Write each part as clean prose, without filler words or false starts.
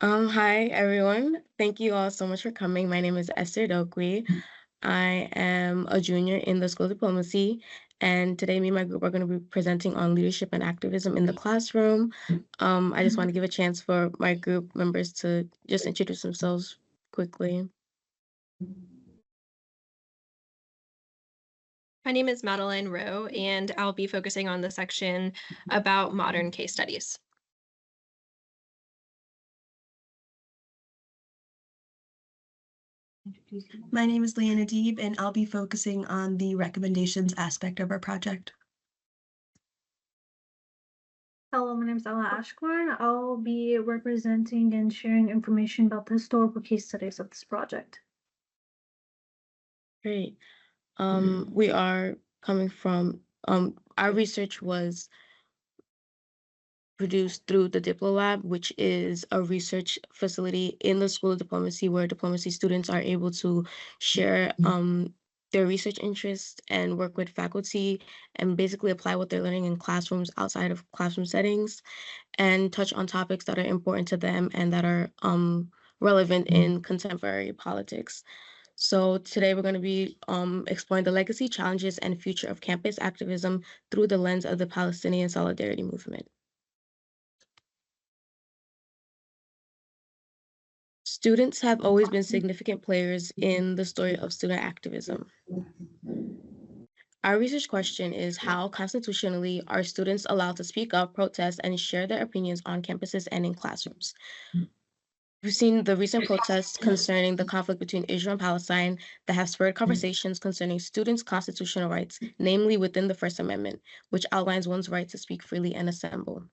Hi everyone. Thank you all so much for coming. My name is Esther Dokwe. I am a junior in the School of Diplomacy, and today me and my group are going to be presenting on leadership and activism in the classroom. I just want to give a chance for my group members to just introduce themselves quickly. My name is Madeline Rowe, and I'll be focusing on the section about modern case studies. My name is Leanna Deeb, and I'll be focusing on the recommendations aspect of our project. Hello, my name is Ella Ashkorn. I'll be representing and sharing information about the historical case studies of this project. Great. We are coming from, our research was produced through the Diplo Lab, which is a research facility in the School of Diplomacy where diplomacy students are able to share their research interests and work with faculty and basically apply what they're learning in classrooms outside of classroom settings and touch on topics that are important to them and that are relevant in contemporary politics. So today we're going to be exploring the legacy, challenges, and future of campus activism through the lens of the Palestinian Solidarity Movement. Students have always been significant players in the story of student activism. Our research question is how constitutionally are students allowed to speak up, protest, and share their opinions on campuses and in classrooms? We've seen the recent protests concerning the conflict between Israel and Palestine that have spurred conversations concerning students' constitutional rights, namely within the First Amendment, which outlines one's right to speak freely and assemble.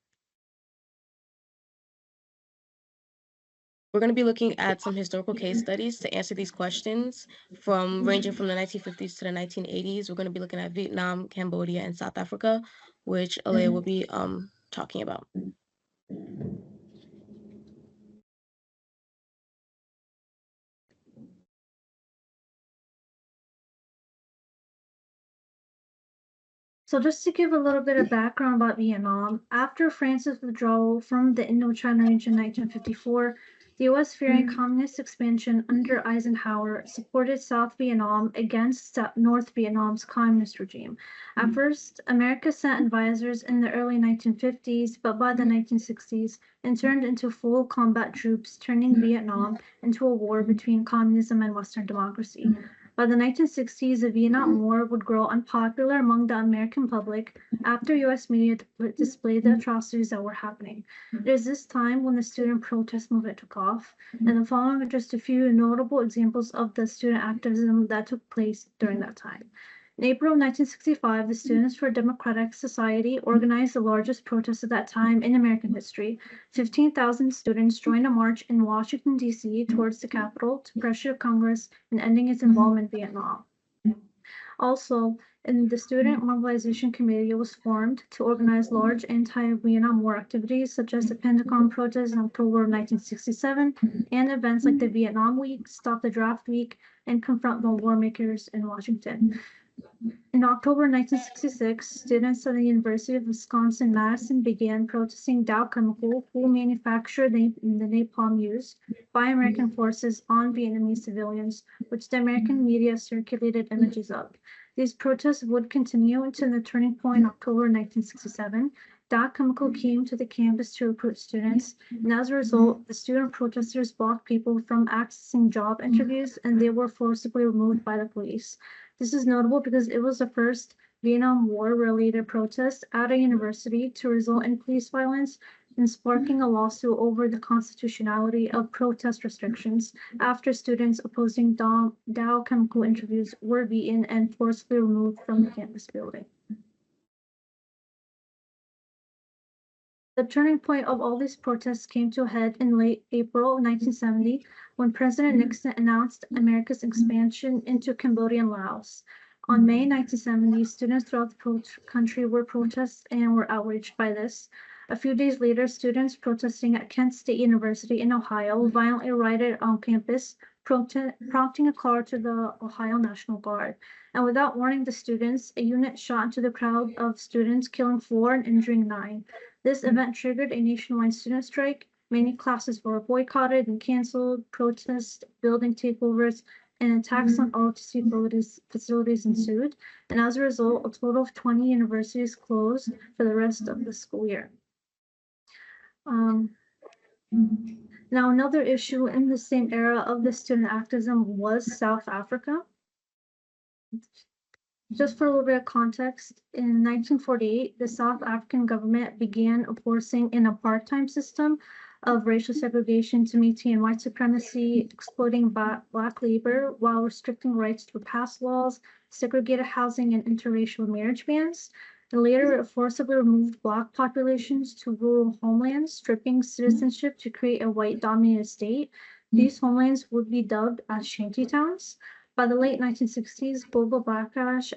We're going to be looking at some historical case studies to answer these questions ranging from the 1950s to the 1980s. We're going to be looking at Vietnam, Cambodia, and South Africa, which Alea will be talking about. So just to give a little bit of background about Vietnam, after France's withdrawal from the Indochina region in 1954, the U.S., fearing communist expansion under Eisenhower, supported South Vietnam against North Vietnam's communist regime. At first, America sent advisors in the early 1950s, but by the 1960s, it turned into full combat troops, turning Vietnam into a war between communism and Western democracy. By the 1960s, the Vietnam War would grow unpopular among the American public after U.S. media displayed the atrocities that were happening. It is this time when the student protest movement took off, and the following are just a few notable examples of the student activism that took place during that time. In April of 1965, the Students for Democratic Society organized the largest protest at that time in American history. 15,000 students joined a march in Washington, D.C. towards the Capitol to pressure Congress in ending its involvement in Vietnam. Also, the Student Mobilization Committee was formed to organize large anti-Vietnam War activities such as the Pentagon protest in October of 1967 and events like the Vietnam Week, Stop the Draft Week, and Confront the War Makers in Washington. In October 1966, students at the University of Wisconsin-Madison began protesting Dow Chemical, who manufactured the napalm used by American forces on Vietnamese civilians, which the American media circulated images of. These protests would continue until the turning point in October 1967. Dow Chemical came to the campus to recruit students, and as a result, the student protesters blocked people from accessing job interviews, and they were forcibly removed by the police. This is notable because it was the first Vietnam War-related protest at a university to result in police violence and sparking a lawsuit over the constitutionality of protest restrictions after students opposing Dow Chemical interviews were beaten and forcibly removed from the campus building. The turning point of all these protests came to a head in late April 1970 when President Nixon announced America's expansion into Cambodia and Laos. On May 1970, students throughout the country were protesting and were outraged by this. A few days later, students protesting at Kent State University in Ohio violently rioted on campus, prompting a call to the Ohio National Guard. And without warning the students, a unit shot into the crowd of students, killing 4 and injuring 9. This event triggered a nationwide student strike, Many classes were boycotted and canceled, protests, building takeovers, and attacks on OTC facilities ensued. And as a result, a total of 20 universities closed for the rest of the school year. Now, another issue in the same era of the student activism was South Africa. Just for a little bit of context, in 1948, the South African government began enforcing an apartheid system of racial segregation to maintain white supremacy, exploiting black labor while restricting rights to pass laws, segregated housing, and interracial marriage bans. And later, it forcibly removed black populations to rural homelands, stripping citizenship to create a white-dominated state. These homelands would be dubbed as shantytowns. By the late 1960s, global backlash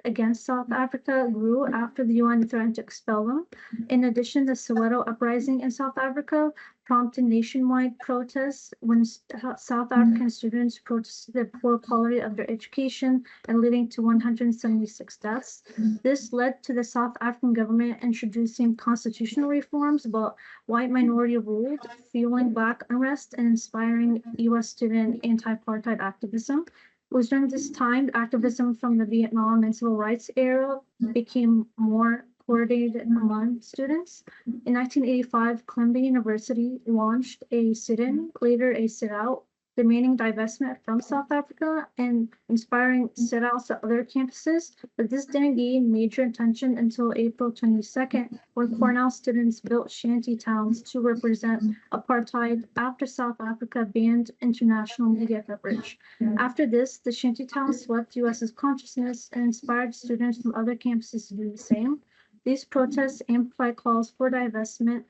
against South Africa grew after the UN threatened to expel them. In addition, the Soweto uprising in South Africa prompted nationwide protests when South African students protested the poor quality of their education and leading to 176 deaths. This led to the South African government introducing constitutional reforms about white minority rule, fueling black unrest and inspiring U.S. student anti-apartheid activism. It was during this time activism from the Vietnam and civil rights era became more coordinated among students. In 1985, Columbia University launched a sit-in, later a sit-out, demanding divestment from South Africa and inspiring sit-outs at other campuses, but this didn't gain major attention until April 22nd, when Cornell students built shanty towns to represent apartheid after South Africa banned international media coverage. After this, the shanty towns swept U.S.'s consciousness and inspired students from other campuses to do the same. These protests amplified calls for divestment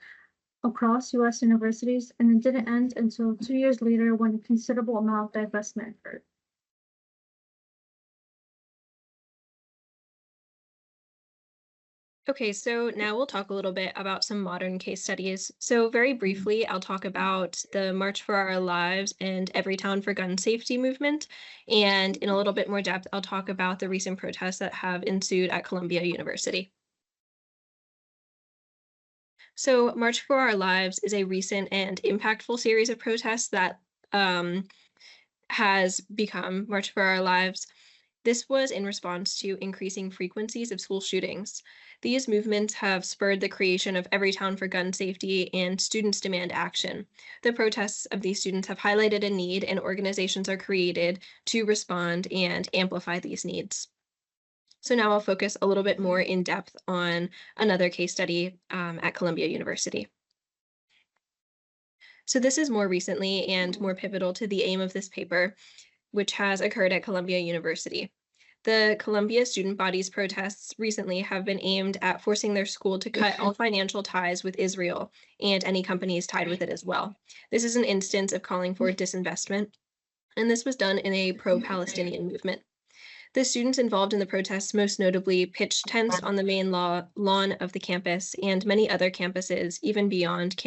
across U.S. universities, and it didn't end until 2 years later when a considerable amount of divestment occurred. Okay, so now we'll talk a little bit about some modern case studies. So very briefly, I'll talk about the March for Our Lives and Every Town for Gun Safety movement. And in a little bit more depth, I'll talk about the recent protests that have ensued at Columbia University. So March for Our Lives is a recent and impactful series of protests that has become March for Our Lives. This was in response to increasing frequencies of school shootings. These movements have spurred the creation of Every Town for Gun Safety and Students Demand Action. The protests of these students have highlighted a need, and organizations are created to respond and amplify these needs. So now I'll focus a little bit more in depth on another case study at Columbia University. So this is more recently and more pivotal to the aim of this paper, which has occurred at Columbia University. The Columbia student body's protests recently have been aimed at forcing their school to cut all financial ties with Israel and any companies tied with it as well. This is an instance of calling for disinvestment, and this was done in a pro-Palestinian movement. The students involved in the protests most notably pitched tents on the main lawn of the campus, and many other campuses, even beyond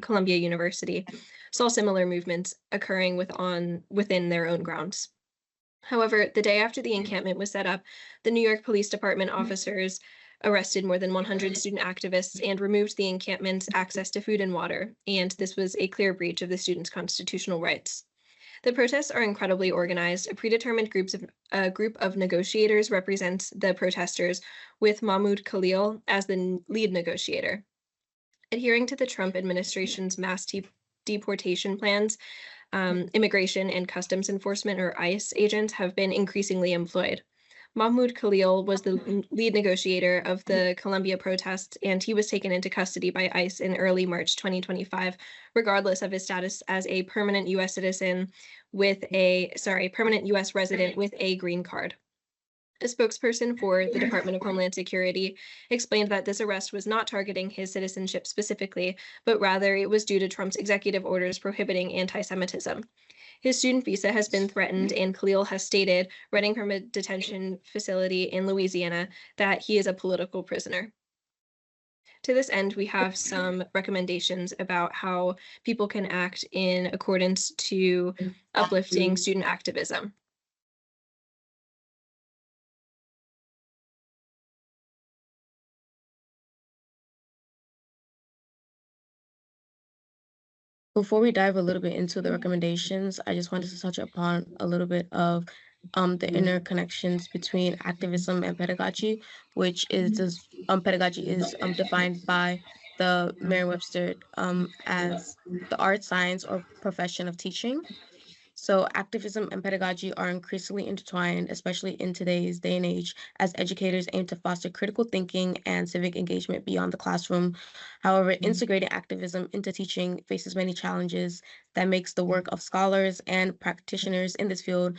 Columbia University, saw similar movements occurring within their own grounds. However, the day after the encampment was set up, the New York Police Department officers arrested more than 100 student activists and removed the encampment's access to food and water, and this was a clear breach of the students' constitutional rights. The protests are incredibly organized. A predetermined group of negotiators represents the protesters, with Mahmoud Khalil as the lead negotiator. Adhering to the Trump administration's mass deportation plans, immigration and customs enforcement, or ICE, agents have been increasingly employed. Mahmoud Khalil was the lead negotiator of the Columbia protests, and he was taken into custody by ICE in early March 2025, regardless of his status as a permanent U.S. resident with a green card. A spokesperson for the Department of Homeland Security explained that this arrest was not targeting his citizenship specifically, but rather it was due to Trump's executive orders prohibiting anti-Semitism. His student visa has been threatened, and Khalil has stated, running from a detention facility in Louisiana, that he is a political prisoner. To this end, we have some recommendations about how people can act in accordance to uplifting student activism. Before we dive a little bit into the recommendations, I just wanted to touch upon a little bit of the interconnections between activism and pedagogy, which is this, pedagogy is defined by the Merriam-Webster as the art, science, or profession of teaching. So, activism and pedagogy are increasingly intertwined, especially in today's day and age, as educators aim to foster critical thinking and civic engagement beyond the classroom. However, integrating activism into teaching faces many challenges that makes the work of scholars and practitioners in this field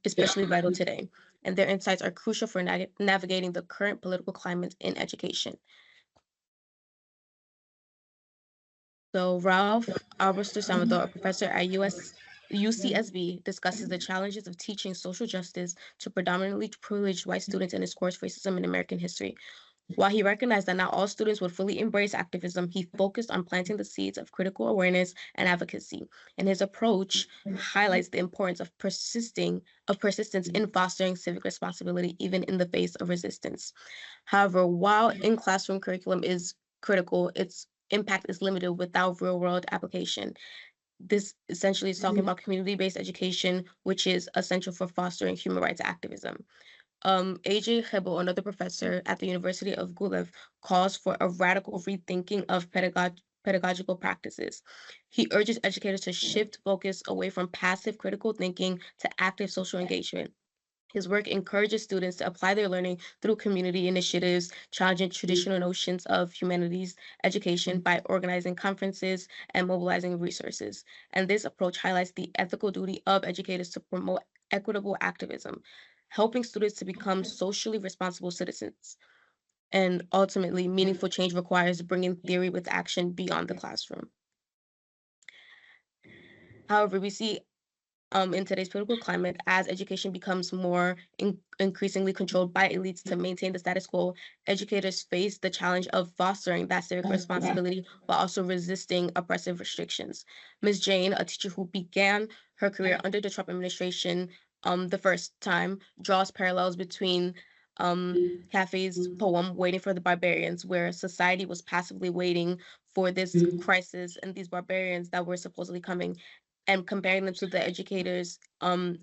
especially vital today. And their insights are crucial for navigating the current political climate in education. So Ralph Alberster Salvador, a professor at UCSB, discusses the challenges of teaching social justice to predominantly privileged white students in his course Racism in American History. While he recognized that not all students would fully embrace activism, he focused on planting the seeds of critical awareness and advocacy. And his approach highlights the importance of persistence in fostering civic responsibility even in the face of resistance. However, while in-classroom curriculum is critical, its impact is limited without real-world application. This essentially is talking about community-based education, which is essential for fostering human rights activism. A.J. Hebel, another professor at the University of Guelph, calls for a radical rethinking of pedagogical practices. He urges educators to shift focus away from passive critical thinking to active social engagement. His work encourages students to apply their learning through community initiatives, challenging traditional notions of humanities education by organizing conferences and mobilizing resources. And this approach highlights the ethical duty of educators to promote equitable activism, helping students to become socially responsible citizens. And ultimately, meaningful change requires bringing theory with action beyond the classroom. However, we see in today's political climate, as education becomes more increasingly controlled by elites to maintain the status quo, educators face the challenge of fostering that civic responsibility while also resisting oppressive restrictions. Ms. Jane, a teacher who began her career under the Trump administration the first time, draws parallels between Cafe's poem, Waiting for the Barbarians, where society was passively waiting for this crisis and these barbarians that were supposedly coming and comparing them to the educators'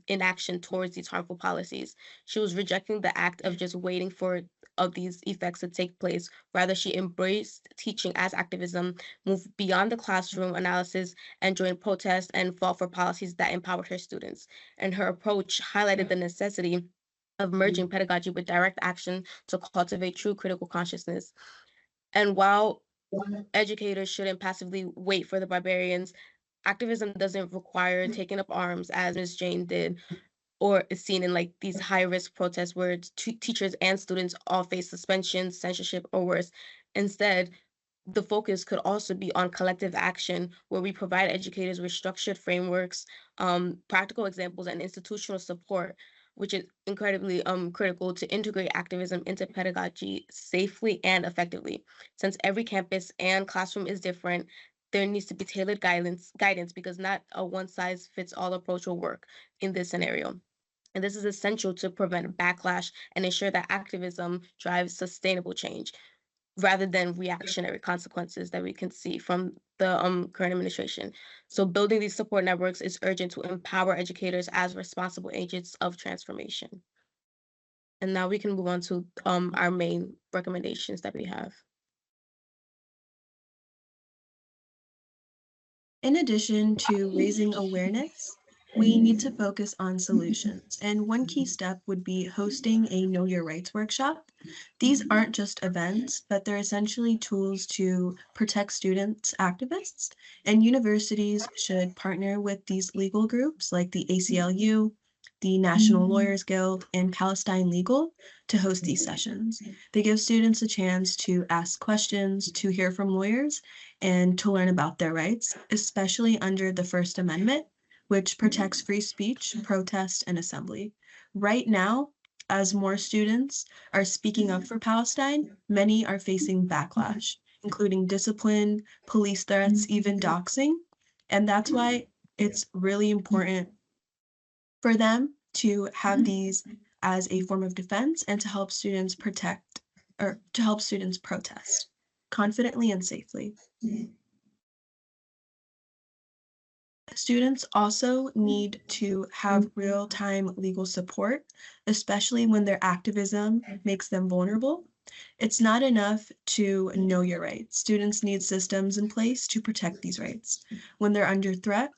inaction towards these harmful policies. She was rejecting the act of just waiting for of these effects to take place. Rather, she embraced teaching as activism, moved beyond the classroom analysis, and joined protests and fought for policies that empowered her students. And her approach highlighted the necessity of merging pedagogy with direct action to cultivate true critical consciousness. And while educators shouldn't passively wait for the barbarians, activism doesn't require taking up arms as Ms. Jane did, or is seen in like these high risk protests where teachers and students all face suspension, censorship, or worse. Instead, the focus could also be on collective action, where we provide educators with structured frameworks, practical examples, and institutional support, which is incredibly critical to integrate activism into pedagogy safely and effectively. Since every campus and classroom is different, there needs to be tailored guidance because not a one size fits all approach will work in this scenario. And this is essential to prevent backlash and ensure that activism drives sustainable change rather than reactionary consequences that we can see from the current administration. So building these support networks is urgent to empower educators as responsible agents of transformation. And now we can move on to our main recommendations that we have. In addition to raising awareness, we need to focus on solutions. And one key step would be hosting a Know Your Rights workshop. These aren't just events, but they're essentially tools to protect students, activists, and universities should partner with these legal groups like the ACLU, the National Lawyers Guild, and Palestine Legal to host these sessions. They give students a chance to ask questions, to hear from lawyers, and to learn about their rights, especially under the First Amendment, which protects free speech, protest, and assembly. Right now, as more students are speaking up for Palestine, many are facing backlash, including discipline, police threats, even doxing. And that's why it's really important for them to have these as a form of defense and to help students protect or to help students protest confidently and safely. Students also need to have real-time legal support, especially when their activism makes them vulnerable. It's not enough to know your rights. Students need systems in place to protect these rights when they're under threat.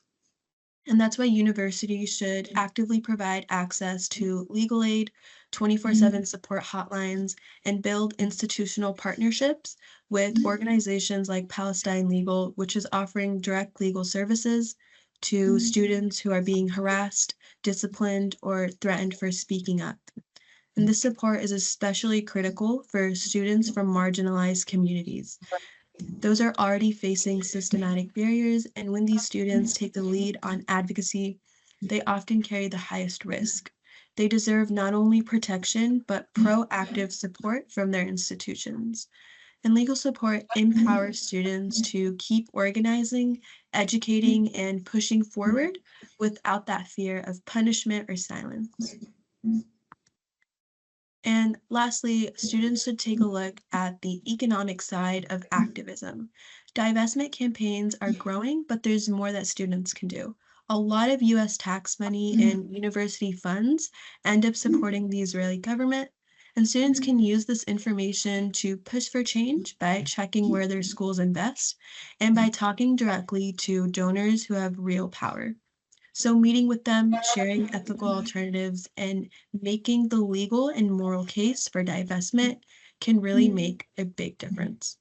And that's why universities should actively provide access to legal aid, 24/7 support hotlines, and build institutional partnerships with organizations like Palestine Legal, which is offering direct legal services to students who are being harassed, disciplined, or threatened for speaking up. And this support is especially critical for students from marginalized communities. Those are already facing systematic barriers, and when these students take the lead on advocacy, they often carry the highest risk. They deserve not only protection, but proactive support from their institutions. And legal support empowers students to keep organizing, educating, and pushing forward without that fear of punishment or silence. And lastly, students should take a look at the economic side of activism. Divestment campaigns are growing, but there's more that students can do. A lot of US tax money and university funds end up supporting the Israeli government, and students can use this information to push for change by checking where their schools invest and by talking directly to donors who have real power. So meeting with them, sharing ethical alternatives, and making the legal and moral case for divestment can really make a big difference.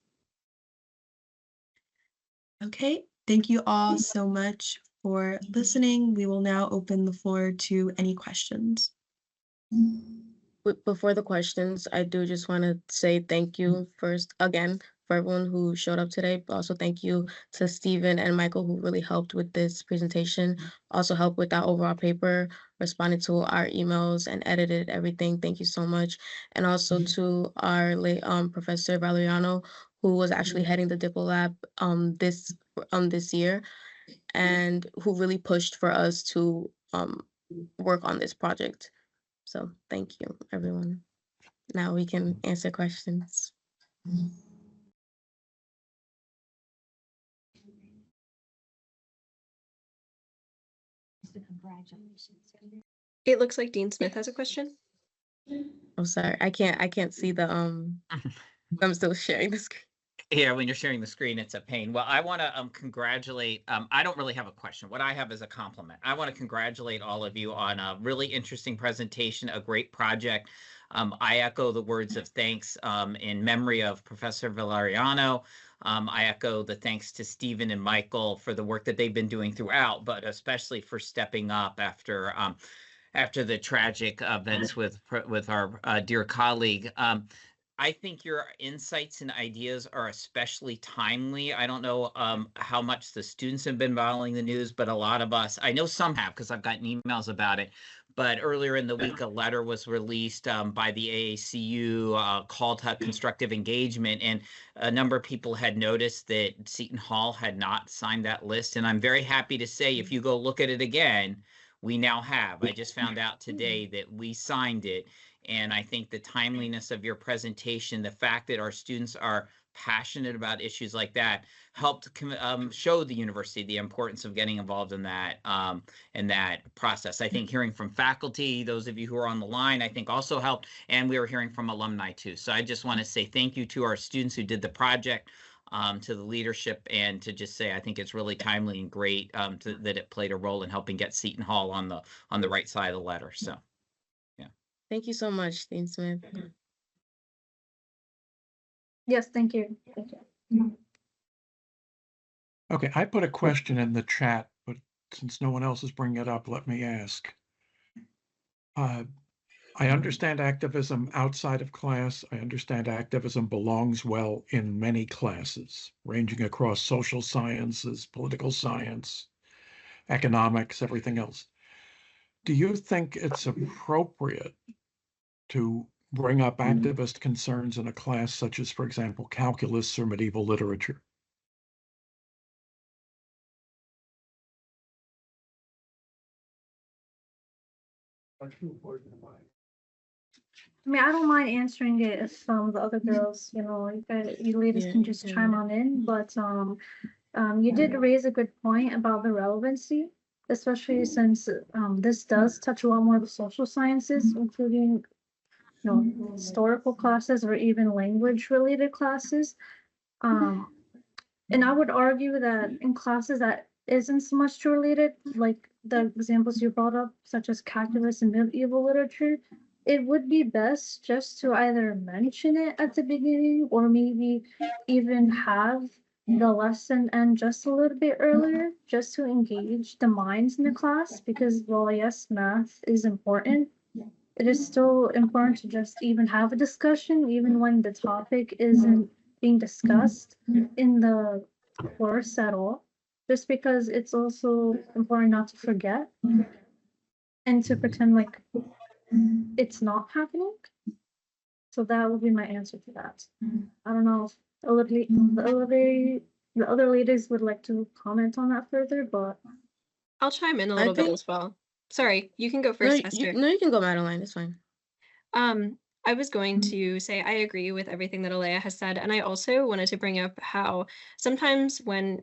Okay, thank you all so much for listening. We will now open the floor to any questions. Before the questions, I do just want to say thank you first again for everyone who showed up today, but also thank you to Stephen and Michael who really helped with this presentation, also helped with that overall paper, responded to our emails and edited everything. Thank you so much. And also to our late Professor Valeriano, who was actually heading the Diplo Lab this year and who really pushed for us to work on this project. So thank you, everyone. Now we can answer questions. It looks like Dean Smith has a question. I'm sorry, I can't see the I'm still sharing the screen. Yeah, when you're sharing the screen, it's a pain. Well, I want to congratulate. I don't really have a question. What I have is a compliment. I want to congratulate all of you on a really interesting presentation, a great project. I echo the words of thanks in memory of Professor Valeriano. I echo the thanks to Stephen and Michael for the work that they've been doing throughout, but especially for stepping up after the tragic events with our dear colleague. I think your insights and ideas are especially timely. I don't know how much the students have been following the news, but a lot of us, I know some have because I've gotten emails about it. But earlier in the week, a letter was released by the AACU called to constructive engagement. And a number of people had noticed that Seton Hall had not signed that list. And I'm very happy to say, if you go look at it again, we now have. I just found out today that we signed it. And I think the timeliness of your presentation, the fact that our students are passionate about issues like that, helped show the university the importance of getting involved in that process. I think hearing from faculty, those of you who are on the line, I think also helped. And we were hearing from alumni too. So I just want to say thank you to our students who did the project, to the leadership, and to just say I think it's really timely and great that it played a role in helping get Seton Hall on the right side of the letter. So. Thank you so much, Dean Smith. Yes, thank you. Thank you. Okay, I put a question in the chat, but since no one else is bringing it up, let me ask. I understand activism outside of class. I understand activism belongs well in many classes, ranging across social sciences, political science, economics, everything else. Do you think it's appropriate to bring up activist concerns in a class such as, for example, calculus or medieval literature? I mean, I don't mind answering it if some of the other girls, you ladies can just chime on in. But You did raise a good point about the relevancy, especially since this does touch a lot more of the social sciences, including historical classes or even language related classes. Um, and I would argue that in classes that isn't so much related, like the examples you brought up, such as calculus and medieval literature, it would be best just to either mention it at the beginning or maybe even have the lesson end just a little bit earlier, just to engage the minds in the class. Because while yes, math is important, it is still important to just even have a discussion, even when the topic isn't being discussed in the course at all, just because it's also important not to forget and to pretend like it's not happening. So that would be my answer to that. I don't know if the other ladies would like to comment on that further, but I'll chime in a I little bit think as well. Sorry, you can go no, first, Esther. you can go, Madeline. It's fine. I was going to say I agree with everything that Alea has said, and I also wanted to bring up how sometimes when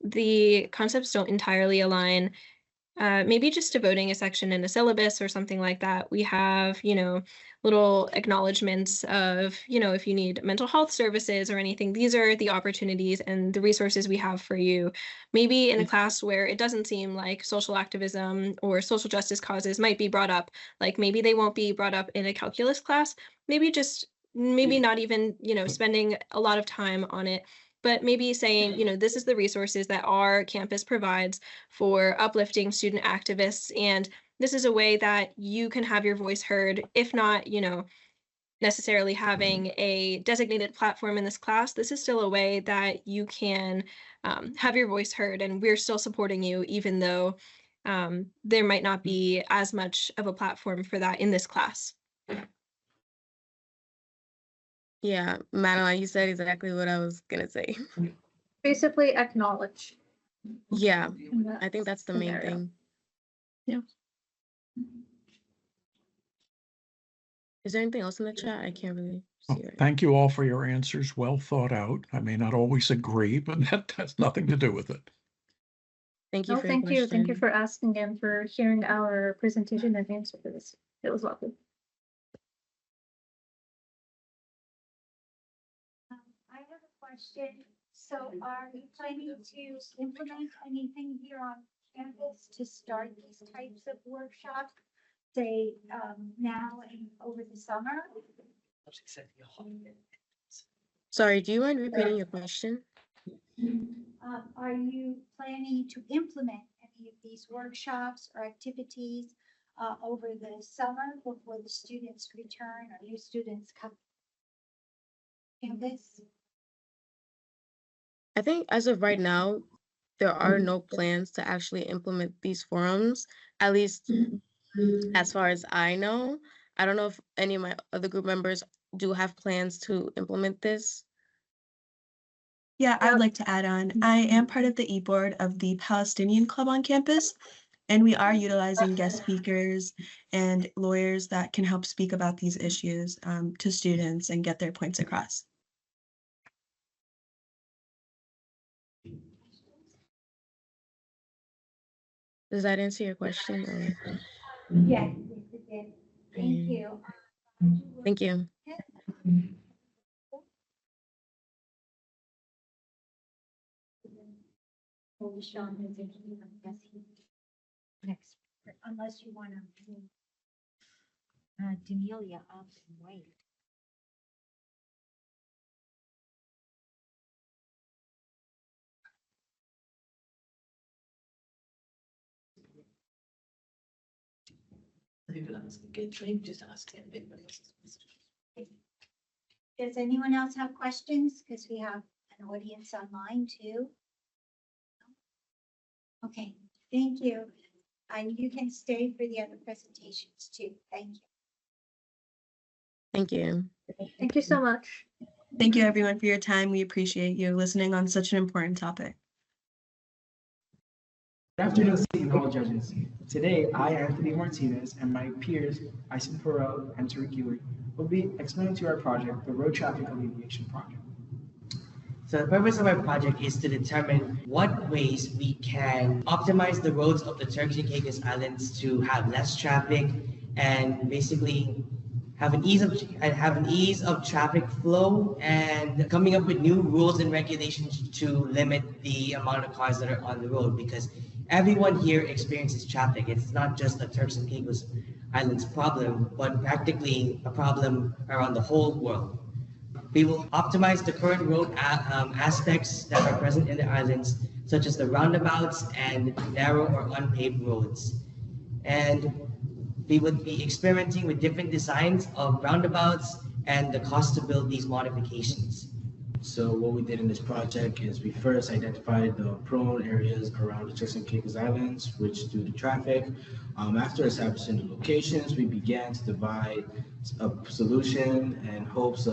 the concepts don't entirely align, maybe just devoting a section in a syllabus or something like that. We have, little acknowledgments of, if you need mental health services or anything, these are the opportunities and the resources we have for you. Maybe in a class where it doesn't seem like social activism or social justice causes might be brought up, like maybe they won't be brought up in a calculus class, maybe not even, spending a lot of time on it, but maybe saying, this is the resources that our campus provides for uplifting student activists. And this is a way that you can have your voice heard, if not, necessarily having a designated platform in this class. This is still a way that you can have your voice heard, and we're still supporting you, even though there might not be as much of a platform for that in this class. Yeah, Madeline, you said exactly what I was gonna say. basically acknowledge. Yeah, in that I think that's the main scenario. thing. Yeah. Is there anything else in the chat? I can't really Oh, see it. thank you all for your answers. Well thought out. I may not always agree, but that has nothing to do with it. Thank you No, for your thank you. Thank you question. for asking and for hearing our presentation and answer for this. It was lovely. I have a question. So are you planning to implement anything here on campus to start these types of workshops, say, now and over the summer? Sorry, do you mind repeating your question? Are you planning to implement any of these workshops or activities over the summer before the students return or new students come to campus? I think as of right now, there are no plans to actually implement these forums, at least as far as I know. I don't know if any of my other group members do have plans to implement this. Yeah, I would like to add on. I am part of the e-board of the Palestinian Club on campus, and we are utilizing guest speakers and lawyers that can help speak about these issues to students and get their points across. Does that answer your question? Or... Yes, it did. Thank you. Thank you. Well, Sean has anything, I guess he next, unless you want to move Demelia up and wait. Does anyone else have questions? Because we have an audience online too. Okay, thank you. And you can stay for the other presentations too. Thank you. Thank you. Thank you so much. Thank you everyone for your time. We appreciate you listening on such an important topic. Good afternoon, City Hall judges. Today, I, Anthony Martinez, and my peers, Ison Perot and Tariq Ewing, will be explaining to you our project, the Road Traffic Alleviation Project. So the purpose of our project is to determine what ways we can optimize the roads of the Turks and Caicos Islands to have less traffic and basically have an ease of traffic flow, and coming up with new rules and regulations to limit the amount of cars that are on the road, because everyone here experiences traffic. It's not just the Turks and Caicos Islands problem, but practically a problem around the whole world. We will optimize the current road aspects that are present in the islands, such as the roundabouts and narrow or unpaved roads. And we would be experimenting with different designs of roundabouts and the cost to build these modifications. So what we did in this project is we first identified the prone areas around the Turks and Caicos Islands, which due to traffic. After establishing the locations, we began to divide a solution in hopes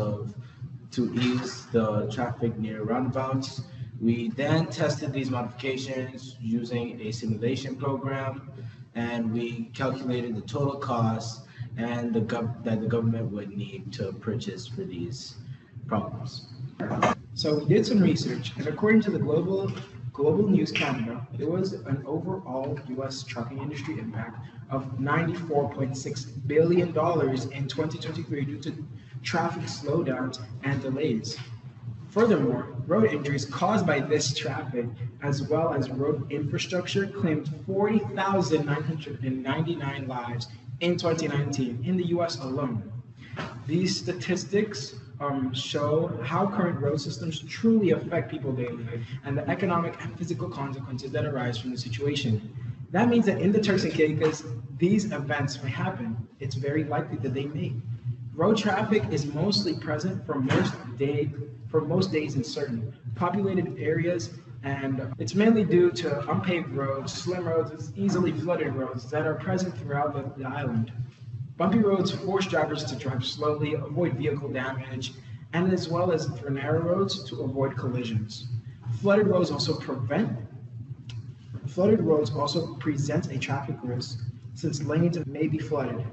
to ease the traffic near roundabouts. We then tested these modifications using a simulation program, and we calculated the total cost and that the government would need to purchase for these problems. So we did some research, and according to the Global News Canada, there was an overall U.S. trucking industry impact of $94.6 billion in 2023 due to traffic slowdowns and delays. Furthermore, road injuries caused by this traffic, as well as road infrastructure, claimed 40,999 lives in 2019 in the U.S. alone. These statistics show how current road systems truly affect people daily and the economic and physical consequences that arise from the situation. That means that in the Turks and Caicos, these events may happen. It's very likely that they may. Road traffic is mostly present for most days in certain populated areas, and it's mainly due to unpaved roads, slim roads, and easily flooded roads that are present throughout the island. Bumpy roads force drivers to drive slowly, avoid vehicle damage, and as well as for narrow roads to avoid collisions. Flooded roads also present a traffic risk since lanes may be flooded,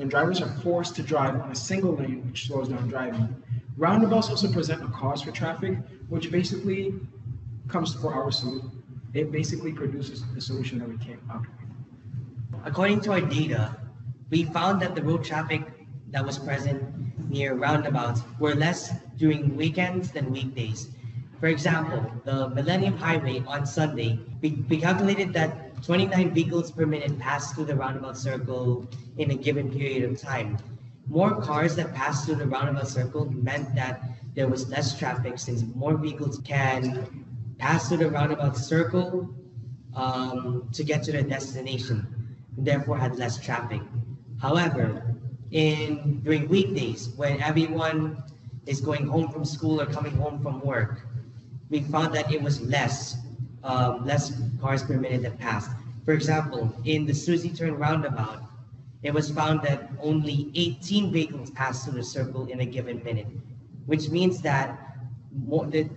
and drivers are forced to drive on a single lane, which slows down driving. Roundabouts also present a cause for traffic, which basically comes for our solution. It basically produces the solution that we came up with. According to our data, we found that the road traffic that was present near roundabouts were less during weekends than weekdays. For example, the Millennium Highway on Sunday, we calculated that 29 vehicles per minute passed through the roundabout circle in a given period of time. More cars that passed through the roundabout circle meant that there was less traffic, since more vehicles can pass through the roundabout circle to get to their destination, and therefore had less traffic. However, during weekdays, when everyone is going home from school or coming home from work, we found that it was less cars per minute that passed. For example, in the Susie Turn roundabout, it was found that only 18 vehicles passed through the circle in a given minute, which means that the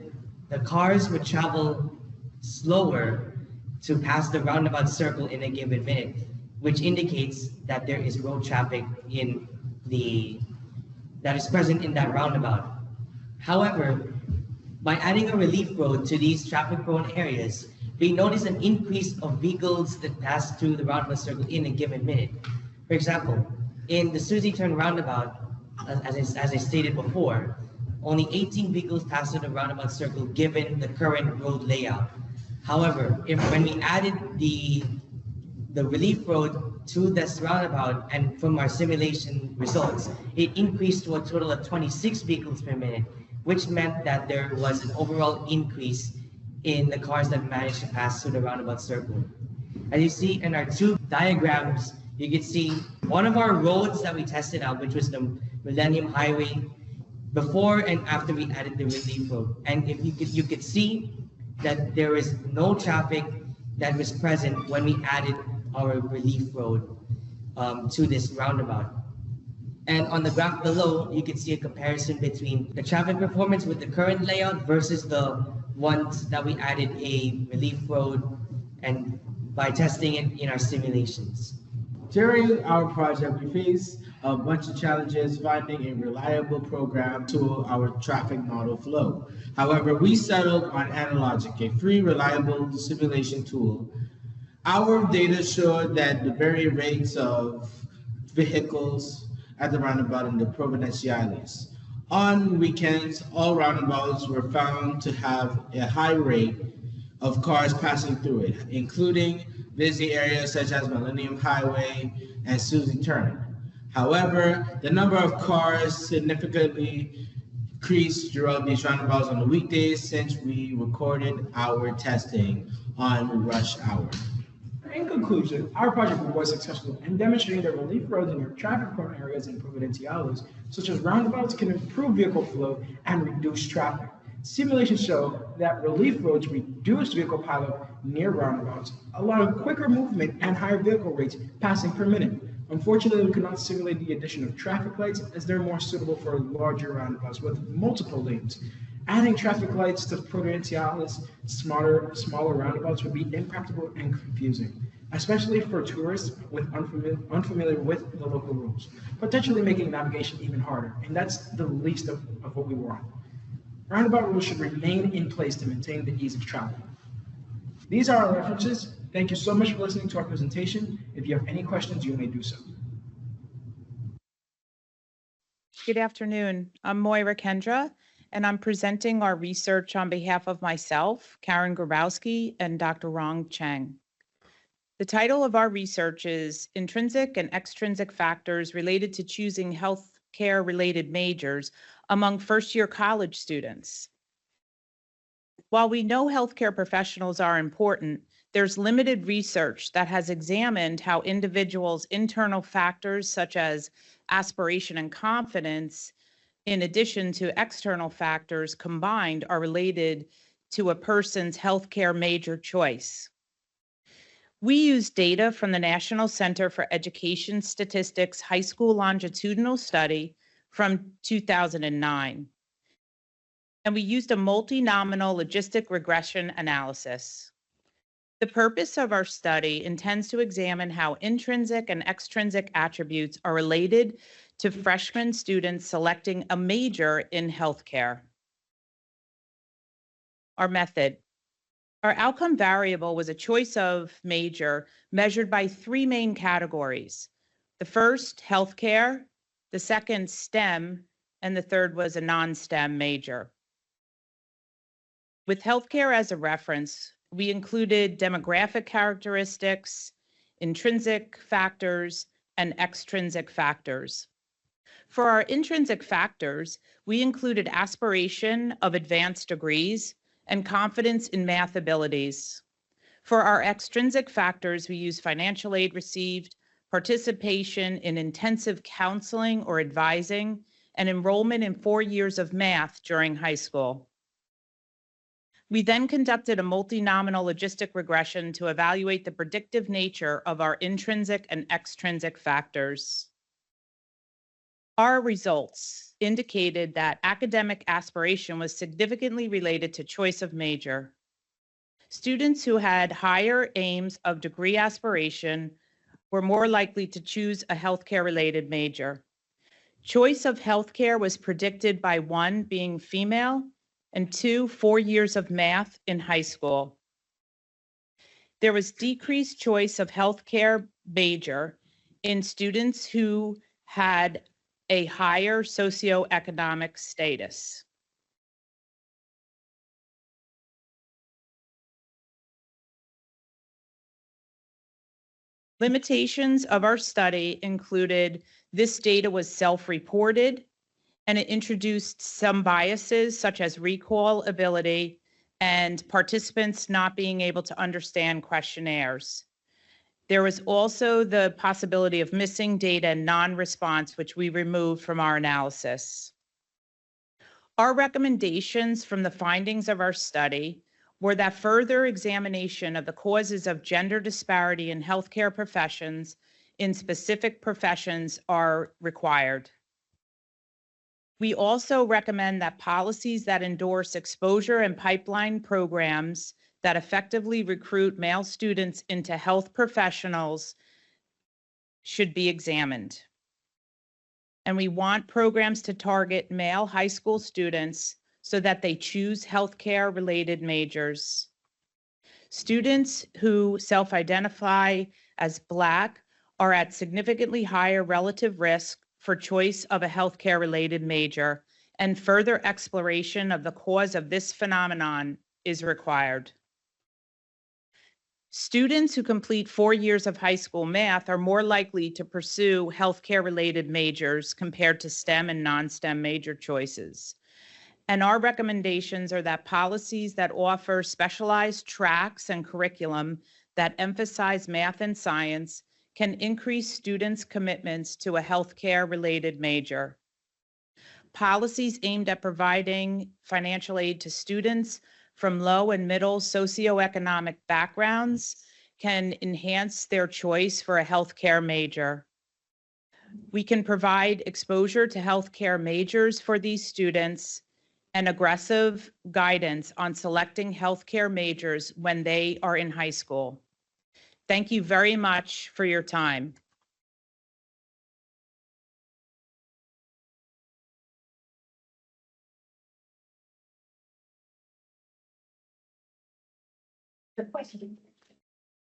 cars would travel slower to pass the roundabout circle in a given minute, which indicates that there is road traffic that is present in that roundabout. However, by adding a relief road to these traffic-prone areas, we notice an increase of vehicles that pass through the roundabout circle in a given minute. For example, in the Susie Turn roundabout, as I stated before, only 18 vehicles pass through the roundabout circle given the current road layout. However, when we added the relief road to this roundabout, and from our simulation results, it increased to a total of 26 vehicles per minute, which meant that there was an overall increase in the cars that managed to pass through the roundabout circle. As you see in our two diagrams, you can see one of our roads that we tested out, which was the Millennium Highway, before and after we added the relief road. And if you could see that there is no traffic that was present when we added our relief road to this roundabout. And on the graph below, you can see a comparison between the traffic performance with the current layout versus the ones that we added a relief road and by testing it in our simulations. During our project, we faced a bunch of challenges finding a reliable program to our traffic model flow. However, we settled on Analogic, a free, reliable simulation tool. Our data showed that the very rates of vehicles at the roundabout in the Providenciales. On weekends, all roundabouts were found to have a high rate of cars passing through it, including busy areas such as Millennium Highway and Susie Turner. However, the number of cars significantly increased throughout these roundabouts on the weekdays since we recorded our testing on rush hour. In conclusion, our project was successful in demonstrating that relief roads in traffic-prone areas in Providenciales, such as roundabouts, can improve vehicle flow and reduce traffic. Simulations show that relief roads reduce vehicle pileup near roundabouts, allowing quicker movement and higher vehicle rates passing per minute. Unfortunately, we could not simulate the addition of traffic lights as they're more suitable for larger roundabouts with multiple lanes. Adding traffic lights to Providenciales' smaller roundabouts would be impractical and confusing, especially for tourists unfamiliar with the local rules, potentially making navigation even harder, and that's the least of what we want. Roundabout rules should remain in place to maintain the ease of travel. These are our references. Thank you so much for listening to our presentation. If you have any questions, you may do so. Good afternoon. I'm Moira Kendra, and I'm presenting our research on behalf of myself, Karen Grabowski, and Dr. Rong Cheng. The title of our research is Intrinsic and Extrinsic Factors Related to Choosing Healthcare-Related Majors Among First-Year College Students. While we know healthcare professionals are important, there's limited research that has examined how individuals' internal factors such as aspiration and confidence, in addition to external factors combined, are related to a person's healthcare major choice. We use data from the National Center for Education Statistics High School Longitudinal Study from 2009. And we used a multi-nominal logistic regression analysis. The purpose of our study intends to examine how intrinsic and extrinsic attributes are related to freshman students selecting a major in healthcare. Our method. Our outcome variable was a choice of major measured by three main categories. The first, healthcare, the second, STEM, and the third was a non-STEM major. With healthcare as a reference, we included demographic characteristics, intrinsic factors, and extrinsic factors. For our intrinsic factors, we included aspiration of advanced degrees and confidence in math abilities. For our extrinsic factors, we use financial aid received, participation in intensive counseling or advising, and enrollment in 4 years of math during high school. We then conducted a multi-nominal logistic regression to evaluate the predictive nature of our intrinsic and extrinsic factors. Our results indicated that academic aspiration was significantly related to choice of major. Students who had higher aims of degree aspiration were more likely to choose a healthcare-related major. Choice of healthcare was predicted by 1, being female, and 2, 4 years of math in high school. There was decreased choice of healthcare major in students who had a higher socioeconomic status. Limitations of our study included this data was self-reported, and it introduced some biases such as recall ability and participants not being able to understand questionnaires. There was also the possibility of missing data and non-response, which we removed from our analysis. Our recommendations from the findings of our study were that further examination of the causes of gender disparity in healthcare professions in specific professions are required. We also recommend that policies that endorse exposure and pipeline programs that effectively recruit male students into health professionals should be examined. And we want programs to target male high school students so that they choose healthcare related majors. Students who self-identify as Black are at significantly higher relative risk for choice of a healthcare related major, and further exploration of the cause of this phenomenon is required. Students who complete 4 years of high school math are more likely to pursue healthcare related majors compared to STEM and non-STEM major choices. And our recommendations are that policies that offer specialized tracks and curriculum that emphasize math and science can increase students' commitments to a healthcare related major. Policies aimed at providing financial aid to students from low and middle socioeconomic backgrounds can enhance their choice for a healthcare major. We can provide exposure to healthcare majors for these students and aggressive guidance on selecting healthcare majors when they are in high school. Thank you very much for your time. The question,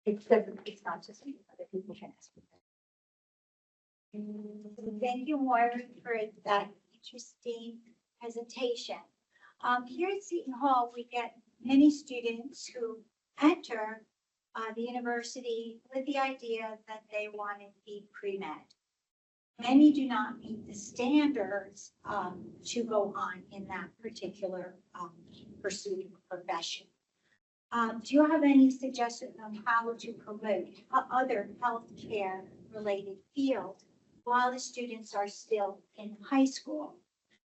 it's not just me, other people can ask. Thank you, Moira, for that interesting presentation. Here at Seton Hall, we get many students who enter the university with the idea that they want to be pre-med. Many do not meet the standards to go on in that particular pursuit of profession. Do you have any suggestions on how to promote other healthcare related fields while the students are still in high school?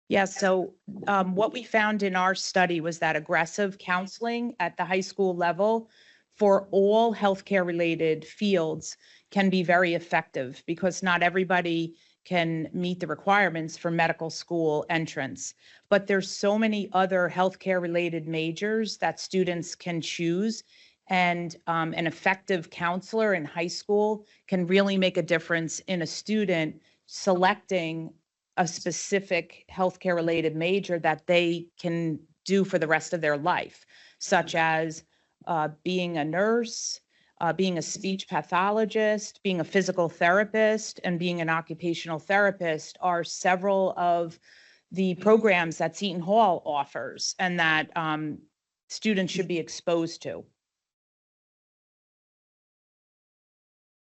Yes, so what we found in our study was that aggressive counseling at the high school level for all healthcare related fields can be very effective because not everybody can meet the requirements for medical school entrance. But there's so many other healthcare related majors that students can choose, and an effective counselor in high school can really make a difference in a student selecting a specific healthcare related major that they can do for the rest of their life, such as being a nurse, being a speech pathologist, being a physical therapist, and being an occupational therapist are several of the programs that Seton Hall offers and that students should be exposed to.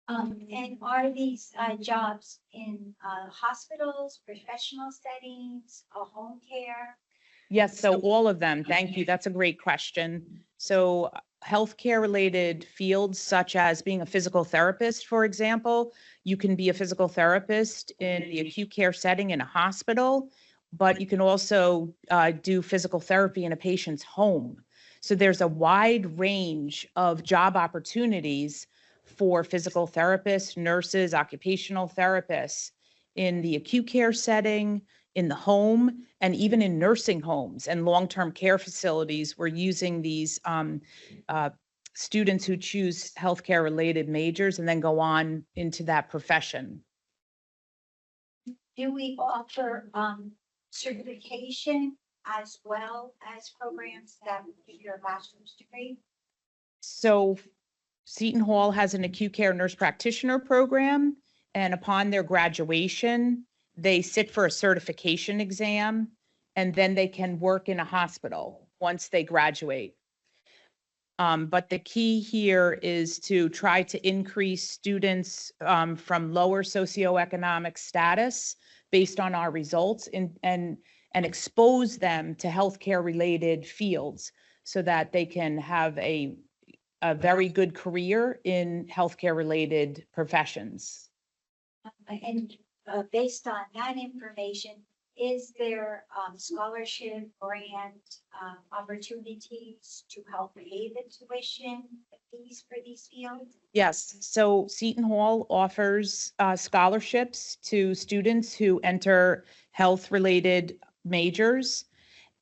And are these jobs in hospitals, professional settings, home care? Yes, so all of them. Thank you. That's a great question. So healthcare related fields such as being a physical therapist, for example, you can be a physical therapist in the acute care setting in a hospital, but you can also do physical therapy in a patient's home. So there's a wide range of job opportunities for physical therapists, nurses, occupational therapists in the acute care setting, in the home, and even in nursing homes and long-term care facilities. We're using these students who choose healthcare related majors and then go on into that profession. Do we offer certification as well as programs that give you a bachelor's degree? So Seton Hall has an acute care nurse practitioner program, and upon their graduation, they sit for a certification exam, and then they can work in a hospital once they graduate. But the key here is to try to increase students from lower socioeconomic status based on our results and expose them to healthcare related fields so that they can have a very good career in healthcare related professions. And based on that information, is there scholarship grant opportunities to help pay the tuition fees for these fields? Yes, so Seton Hall offers scholarships to students who enter health-related majors.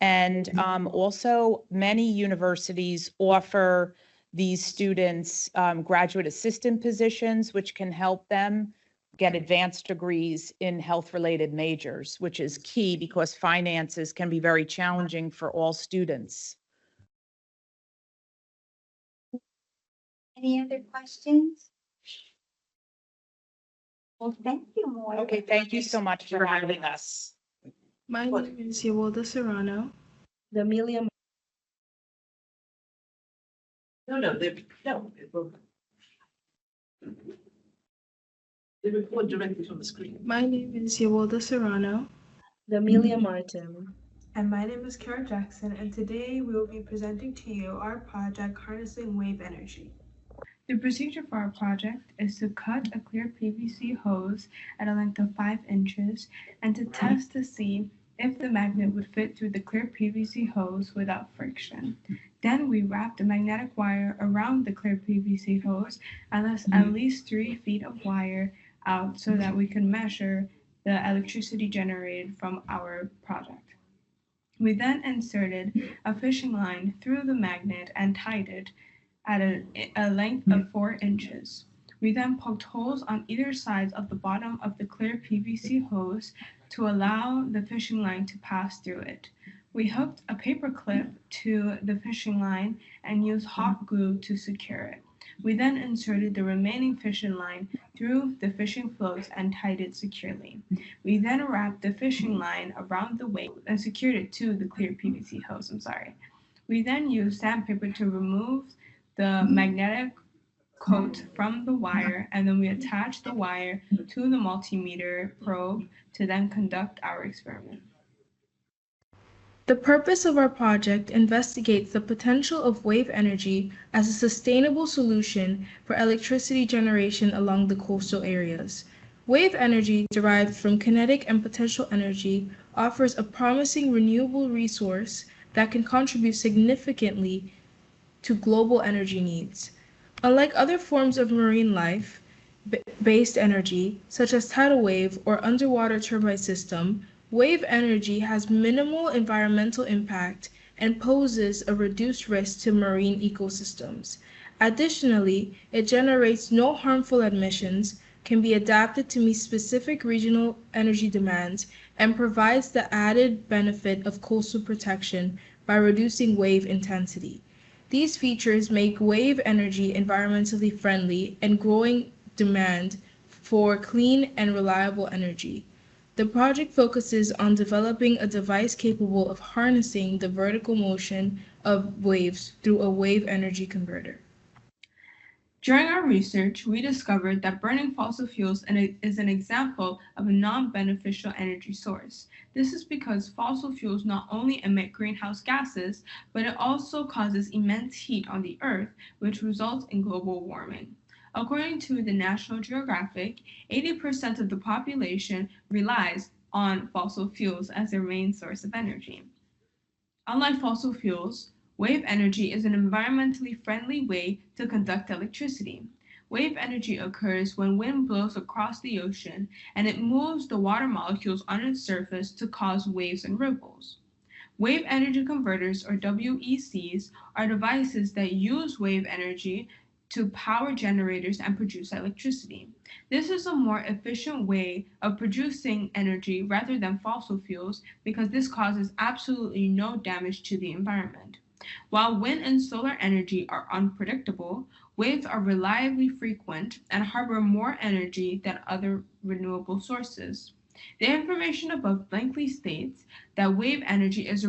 And also many universities offer these students graduate assistant positions, which can help them get advanced degrees in health-related majors, which is key because finances can be very challenging for all students. Any other questions? Well, thank you, Moira. Okay, thank you so much for having us. My name is Yewolda Serrano. The Amelia. No. They record directly from the screen. My name is Yewolda Serrano. The Amelia Martin. And my name is Kara Jackson, and today we will be presenting to you our project, Harnessing Wave Energy. The procedure for our project is to cut a clear PVC hose at a length of 5 inches and to test to see if the magnet would fit through the clear PVC hose without friction. Then we wrap the magnetic wire around the clear PVC hose and thus at least 3 feet of wire out so that we can measure the electricity generated from our project. We then inserted a fishing line through the magnet and tied it at a length of 4 inches. We then poked holes on either sides of the bottom of the clear PVC hose to allow the fishing line to pass through it. We hooked a paper clip to the fishing line and used hot glue to secure it. We then inserted the remaining fishing line through the fishing floats and tied it securely. We then wrapped the fishing line around the waist and secured it to the clear PVC hose. We then used sandpaper to remove the magnetic coat from the wire, and then we attached the wire to the multimeter probe to then conduct our experiment. The purpose of our project investigates the potential of wave energy as a sustainable solution for electricity generation along the coastal areas. Wave energy, derived from kinetic and potential energy, offers a promising renewable resource that can contribute significantly to global energy needs. Unlike other forms of marine life-based energy, such as tidal wave or underwater turbine system, wave energy has minimal environmental impact and poses a reduced risk to marine ecosystems. Additionally, it generates no harmful emissions, can be adapted to meet specific regional energy demands, and provides the added benefit of coastal protection by reducing wave intensity. These features make wave energy environmentally friendly and growing demand for clean and reliable energy. The project focuses on developing a device capable of harnessing the vertical motion of waves through a wave energy converter. During our research, we discovered that burning fossil fuels is an example of a non-beneficial energy source. This is because fossil fuels not only emit greenhouse gases, but it also causes immense heat on the Earth, which results in global warming. According to the National Geographic, 80% of the population relies on fossil fuels as their main source of energy. Unlike fossil fuels, wave energy is an environmentally friendly way to conduct electricity. Wave energy occurs when wind blows across the ocean and it moves the water molecules on its surface to cause waves and ripples. Wave energy converters, or WECs, are devices that use wave energy to power generators and produce electricity. This is a more efficient way of producing energy rather than fossil fuels because this causes absolutely no damage to the environment. While wind and solar energy are unpredictable, waves are reliably frequent and harbor more energy than other renewable sources. The information above blankly states that wave energy is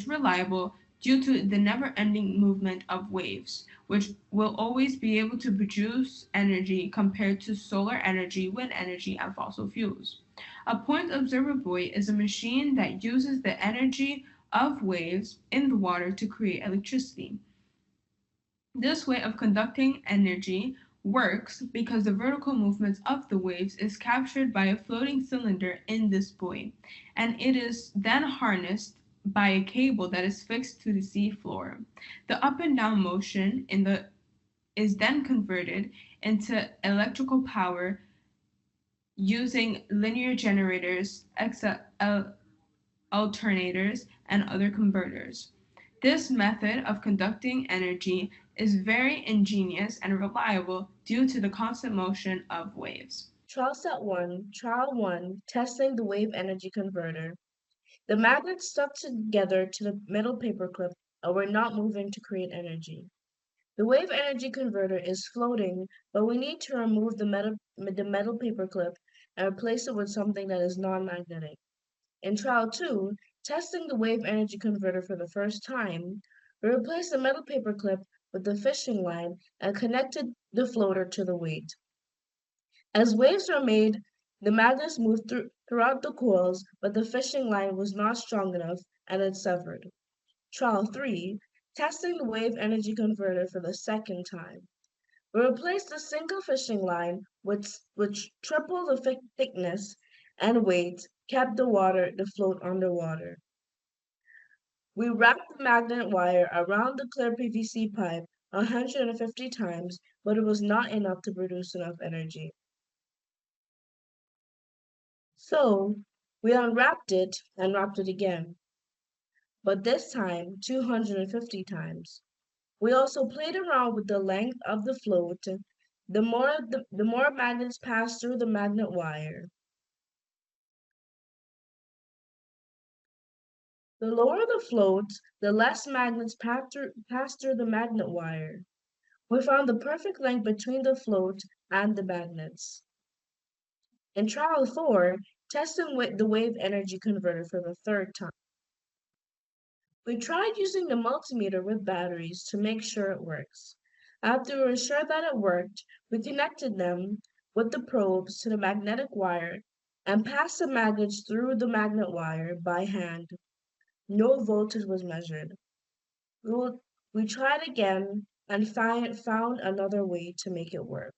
reliable due to the never-ending movement of waves, which will always be able to produce energy compared to solar energy, wind energy, and fossil fuels. A point observer buoy is a machine that uses the energy of waves in the water to create electricity. This way of conducting energy works because the vertical movements of the waves is captured by a floating cylinder in this buoy, and it is then harnessed by a cable that is fixed to the sea floor. The up and down motion is then converted into electrical power using linear generators, alternators, and other converters. This method of conducting energy is very ingenious and reliable due to the constant motion of waves. Trial set 1, trial 1, testing the wave energy converter. The magnets stuck together to the metal paperclip and were not moving to create energy. The wave energy converter is floating, but we need to remove the metal paperclip and replace it with something that is non-magnetic. In trial 2, testing the wave energy converter for the first time, we replaced the metal paperclip with the fishing line and connected the floater to the weight. As waves were made, the magnets moved throughout the coils, but the fishing line was not strong enough and it severed. Trial 3, testing the wave energy converter for the second time. We replaced the single fishing line, which tripled the thickness and weight, kept the water to float underwater. We wrapped the magnet wire around the clear PVC pipe 150 times, but it was not enough to produce enough energy. So we unwrapped it and wrapped it again, but this time 250 times. We also played around with the length of the float. The more magnets pass through the magnet wire, the lower the float, the less magnets pass through the magnet wire. We found the perfect length between the float and the magnets. In trial 4, testing the wave energy converter for the third time. We tried using the multimeter with batteries to make sure it works. After we were sure that it worked, we connected them with the probes to the magnetic wire and passed the magnets through the magnet wire by hand. No voltage was measured. We tried again and found another way to make it work.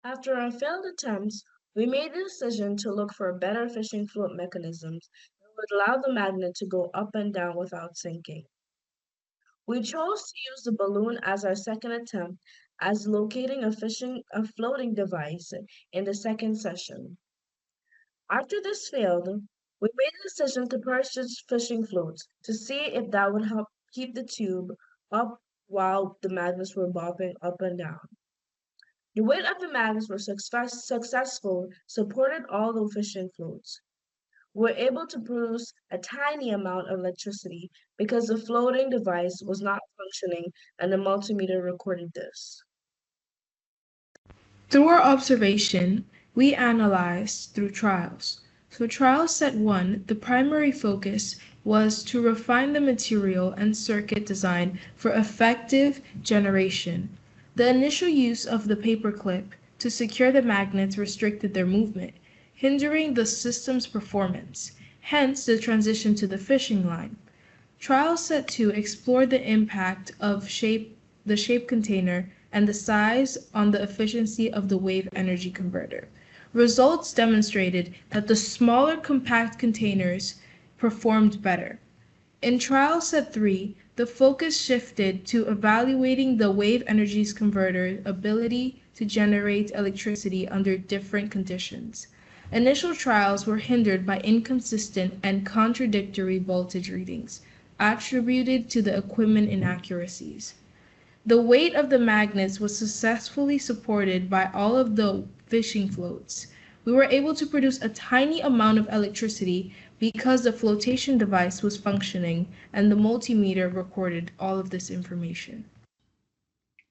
After our failed attempts, we made the decision to look for better fishing float mechanisms that would allow the magnet to go up and down without sinking. We chose to use the balloon as our second attempt as locating a floating device in the second session. After this failed, we made the decision to purchase fishing floats to see if that would help keep the tube up while the magnets were bobbing up and down. The weight of the magnets were successful, supported all the fishing floats. We were able to produce a tiny amount of electricity because the floating device was not functioning and the multimeter recorded this. Through our observation, we analyzed through trials. So trial set 1, the primary focus was to refine the material and circuit design for effective generation. The initial use of the paperclip to secure the magnets restricted their movement, hindering the system's performance, hence the transition to the fishing line. Trial set 2 explored the impact of the shape container and the size on the efficiency of the wave energy converter. Results demonstrated that the smaller compact containers performed better. In trial set 3, the focus shifted to evaluating the wave energy's converter ability to generate electricity under different conditions. Initial trials were hindered by inconsistent and contradictory voltage readings, attributed to the equipment inaccuracies. The weight of the magnets was successfully supported by all of the fishing floats. We were able to produce a tiny amount of electricity because the flotation device was functioning and the multimeter recorded all of this information.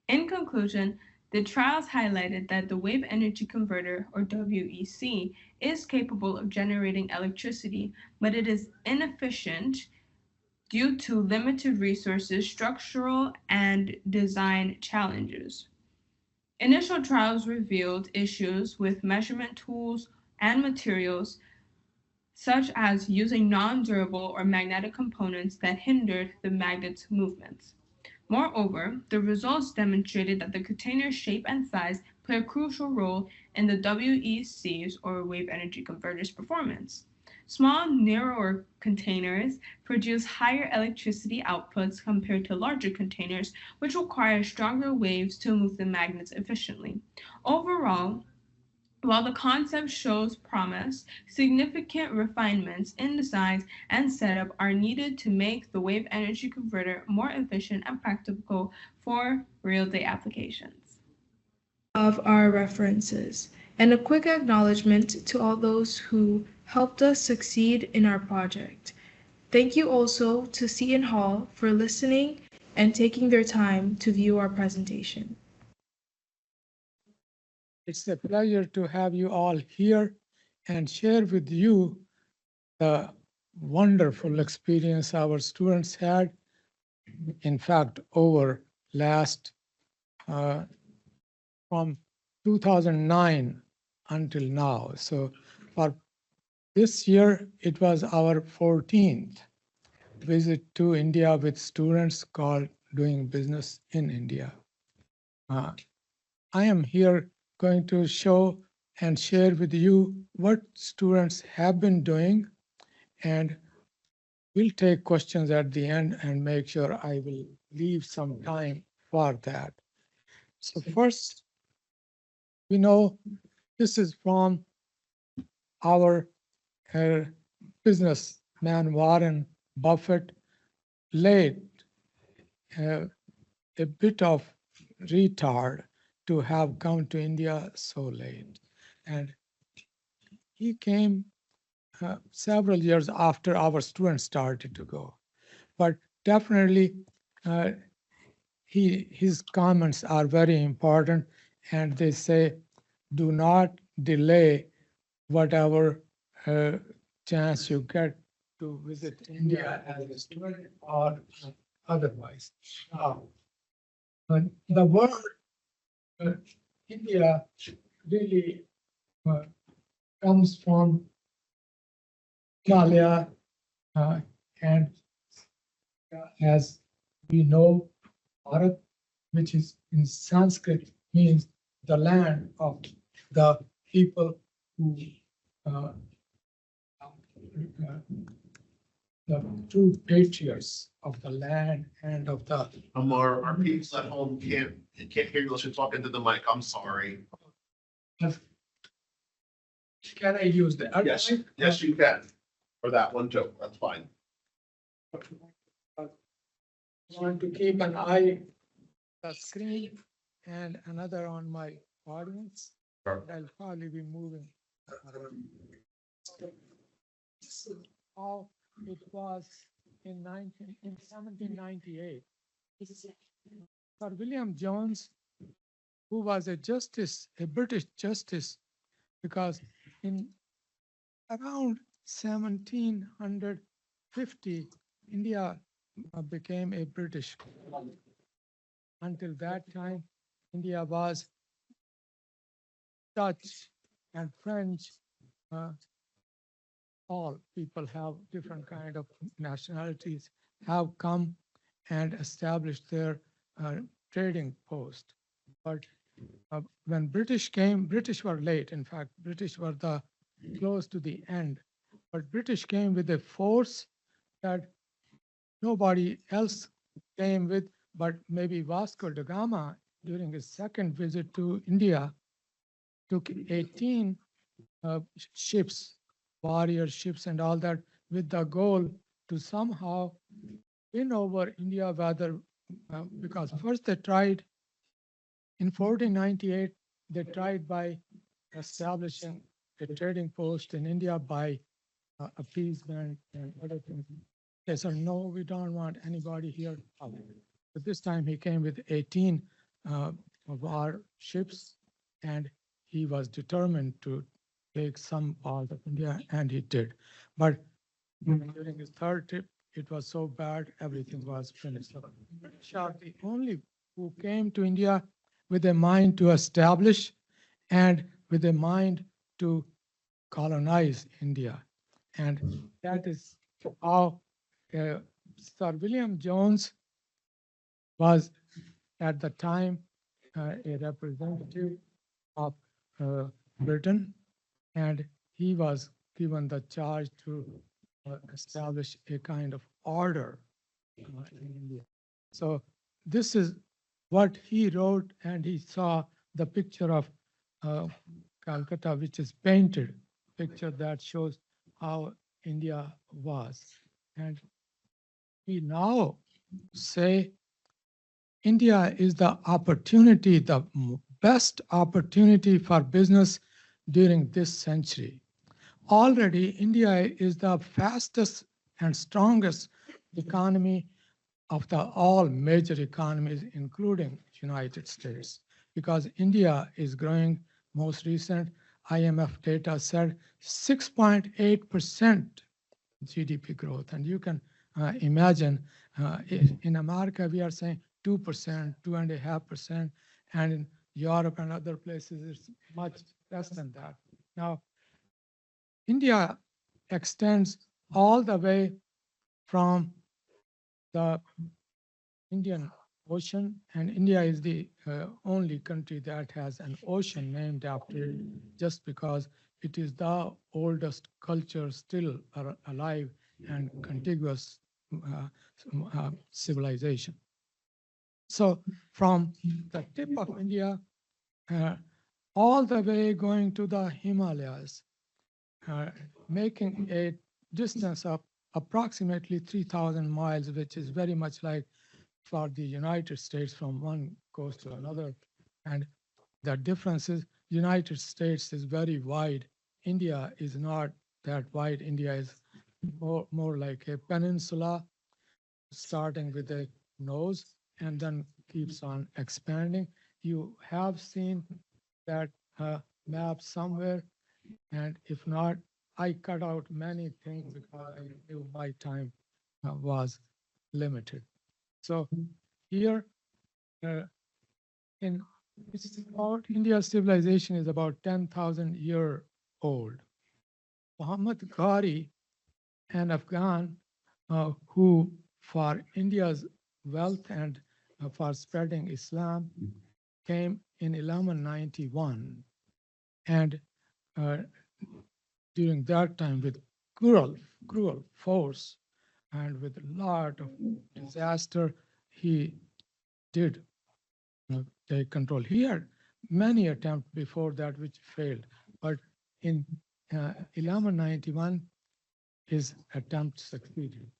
In conclusion, the trials highlighted that the wave energy converter, or WEC, is capable of generating electricity, but it is inefficient due to limited resources, structural, and design challenges. Initial trials revealed issues with measurement tools and materials, such as using non-durable or magnetic components that hindered the magnet's movements. Moreover, the results demonstrated that the container's shape and size play a crucial role in the WEC's, or wave energy converter's, performance. Small, narrower containers produce higher electricity outputs compared to larger containers, which require stronger waves to move the magnets efficiently. Overall, while the concept shows promise, significant refinements in design and setup are needed to make the wave energy converter more efficient and practical for real-day applications. of our references, and a quick acknowledgement to all those who helped us succeed in our project. Thank you also to Seton Hall for listening and taking their time to view our presentation. It's a pleasure to have you all here and share with you the wonderful experience our students had. In fact, over last from 2009 until now. So for this year, it was our 14th visit to India with students called Doing Business in India. I am here going to show and share with you what students have been doing, and we'll take questions at the end and make sure I will leave some time for that. So first, we know this is from our businessman Warren Buffett, late a bit of retard to have come to India so late. And he came several years after our students started to go. But definitely his comments are very important, and they say, do not delay whatever chance you get to visit India as a student or otherwise. The word India really comes from Himalaya, and as we know, Bharat, which is in Sanskrit, means the land of the people who the true patriots of the land and of the. Our people at home can't hear you unless you're talking to the mic. I'm sorry. Can I use the other Yes, mic? yes, you can. For that one too. That's fine. Want to keep an eye on the screen and another on my audience. Sure. I'll probably be moving. This is how it was in 1798. Sir William Jones, who was a justice, a British justice, because in around 1750, India became a British colony. Until that time, India was Dutch and French. All people have different kind of nationalities have come and established their trading post. But when British came, British were late. In fact, British were the close to the end. But British came with a force that nobody else came with, but maybe Vasco da Gama, during his second visit to India, took 18 ships, warrior ships and all that, with the goal to somehow win over India, whether because first they tried in 1498, they tried by establishing a trading post in India by appeasement and other things. They said, no, we don't want anybody here. But this time he came with 18 of our ships, and he was determined to take some part of India, and he did. But during his third trip, it was so bad, everything was finished. So British are the only who came to India with a mind to establish and with a mind to colonize India. And that is how Sir William Jones was at the time a representative of Britain, and he was given the charge to establish a kind of order in India. So this is what he wrote, and he saw the picture of Calcutta, which is painted, picture that shows how India was. And we now say India is the opportunity, the best opportunity for business during this century. Already, India is the fastest and strongest economy of the all major economies, including United States, because India is growing. Most recent IMF data said 6.8% GDP growth. And you can imagine in America, we are saying 2%, 2.5%, and in Europe and other places, it's much less than that. Now, India extends all the way from the Indian Ocean, and India is the only country that has an ocean named after it, just because it is the oldest culture still alive and contiguous civilization. So from the tip of India, all the way going to the Himalayas, making a distance of approximately 3,000 miles, which is very much like for the United States from one coast to another. And the difference is United States is very wide. India is not that wide. India is more like a peninsula, starting with a nose and then keeps on expanding. You have seen that map somewhere, and if not, I cut out many things because I knew my time was limited. So here it's about India's civilization is about 10,000 year old. Muhammad Ghari, an Afghan who for India's wealth and for spreading Islam came in 1191, and during that time with cruel force and with a lot of disaster, he did take control. He had many attempts before that which failed, but in 1191, his attempt succeeded.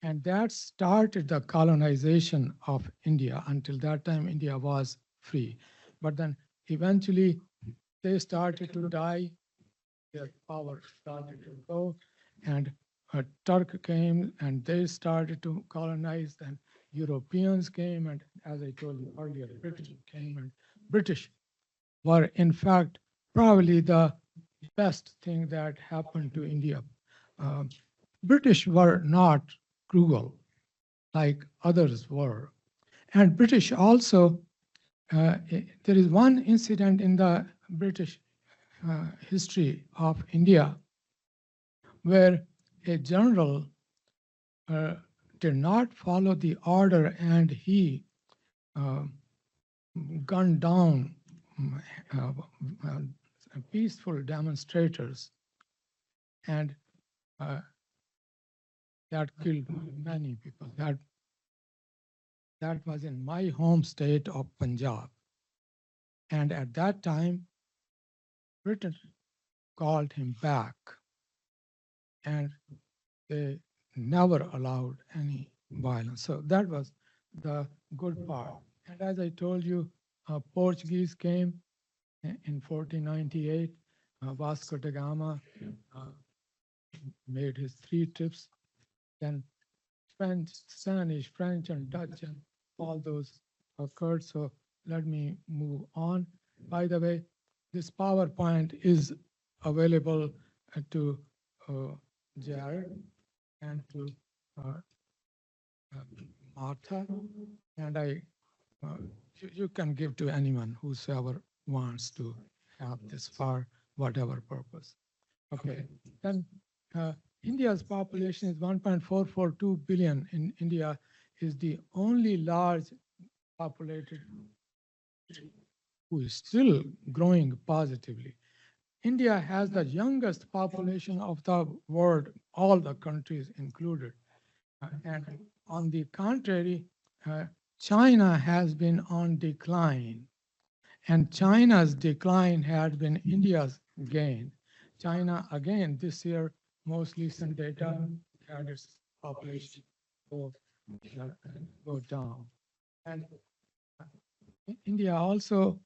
And that started the colonization of India. Until that time, India was free. But then eventually they started to die, their power started to go, and a Turk came and they started to colonize, and Europeans came, and as I told you earlier, British came, and British were in fact probably the best thing that happened to India. British were not cruel like others were. And British also, there is one incident in the British history of India where a general did not follow the order and he gunned down peaceful demonstrators, and that killed many people. That was in my home state of Punjab. And at that time, Britain called him back, and they never allowed any violence. So that was the good part. And as I told you, Portuguese came in 1498. Vasco da Gama made his 3 trips. Then French, Spanish, French, and Dutch, and all those occurred. So let me move on. By the way, this PowerPoint is available to Jared and to Martha, and you can give to anyone whosoever wants to have this for whatever purpose. Okay, then India's population is 1.442 billion. In India is the only large populated who is still growing positively. India has the youngest population of the world, all the countries included. And on the contrary, China has been on decline. And China's decline has been India's gain. China, again, this year, most recent data had its population go down. And India also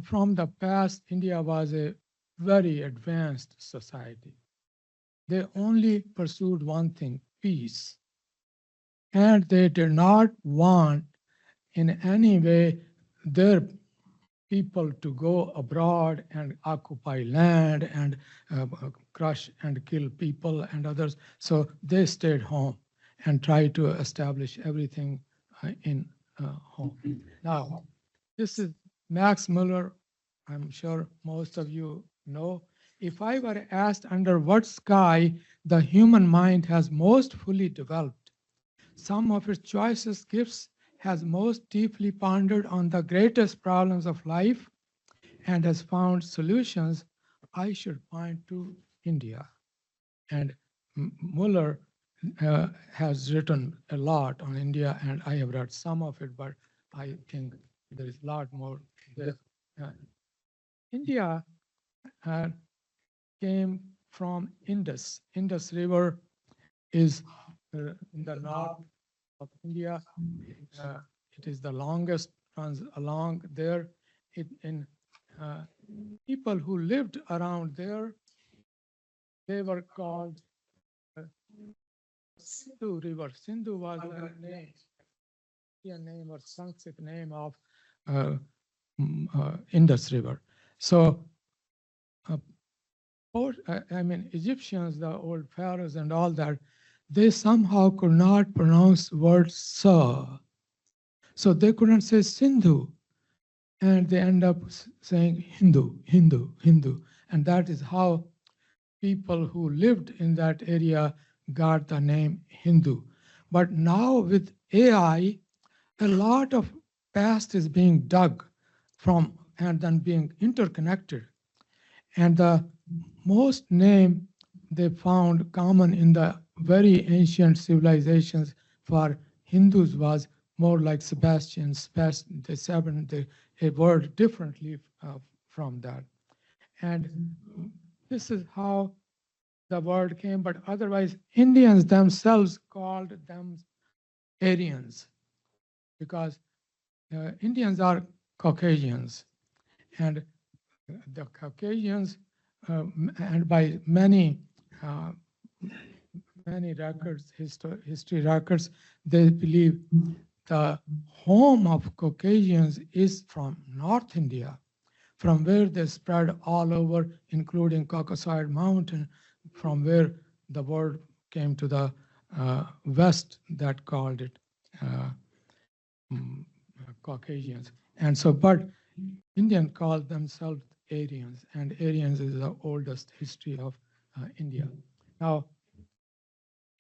from the past, India was a very advanced society. They only pursued one thing, peace. And they did not want in any way their people to go abroad and occupy land and crush and kill people and others. So they stayed home and tried to establish everything in home. Now, this is Max Muller. I'm sure most of you know. If I were asked under what sky the human mind has most fully developed, some of its choicest gifts has most deeply pondered on the greatest problems of life and has found solutions, I should point to India. And Muller has written a lot on India, and I have read some of it, but I think there is a lot more there. India came from Indus. Indus River is in the north of India. It is the longest, runs along there. In people who lived around there, they were called Sindhu River. Sindhu was the name, Indian name or Sanskrit name of Indus River. So, I mean, Egyptians, the old pharaohs and all that, they somehow could not pronounce word sa. So they couldn't say Sindhu. And they end up saying Hindu, Hindu, Hindu. And that is how people who lived in that area got the name Hindu. But now with AI, a lot of past is being dug from and then being interconnected. And the most name they found common in the very ancient civilizations for Hindus was more like Sebastian, a word differently from that. And this is how the word came, but otherwise Indians themselves called them Aryans because Indians are Caucasians, and the Caucasians, and by many records, history records, they believe the home of Caucasians is from North India, from where they spread all over, including Caucasoid Mountain, from where the word came to the West that called it Caucasians. And so, but Indian called themselves Aryans, and Aryans is the oldest history of India. Now,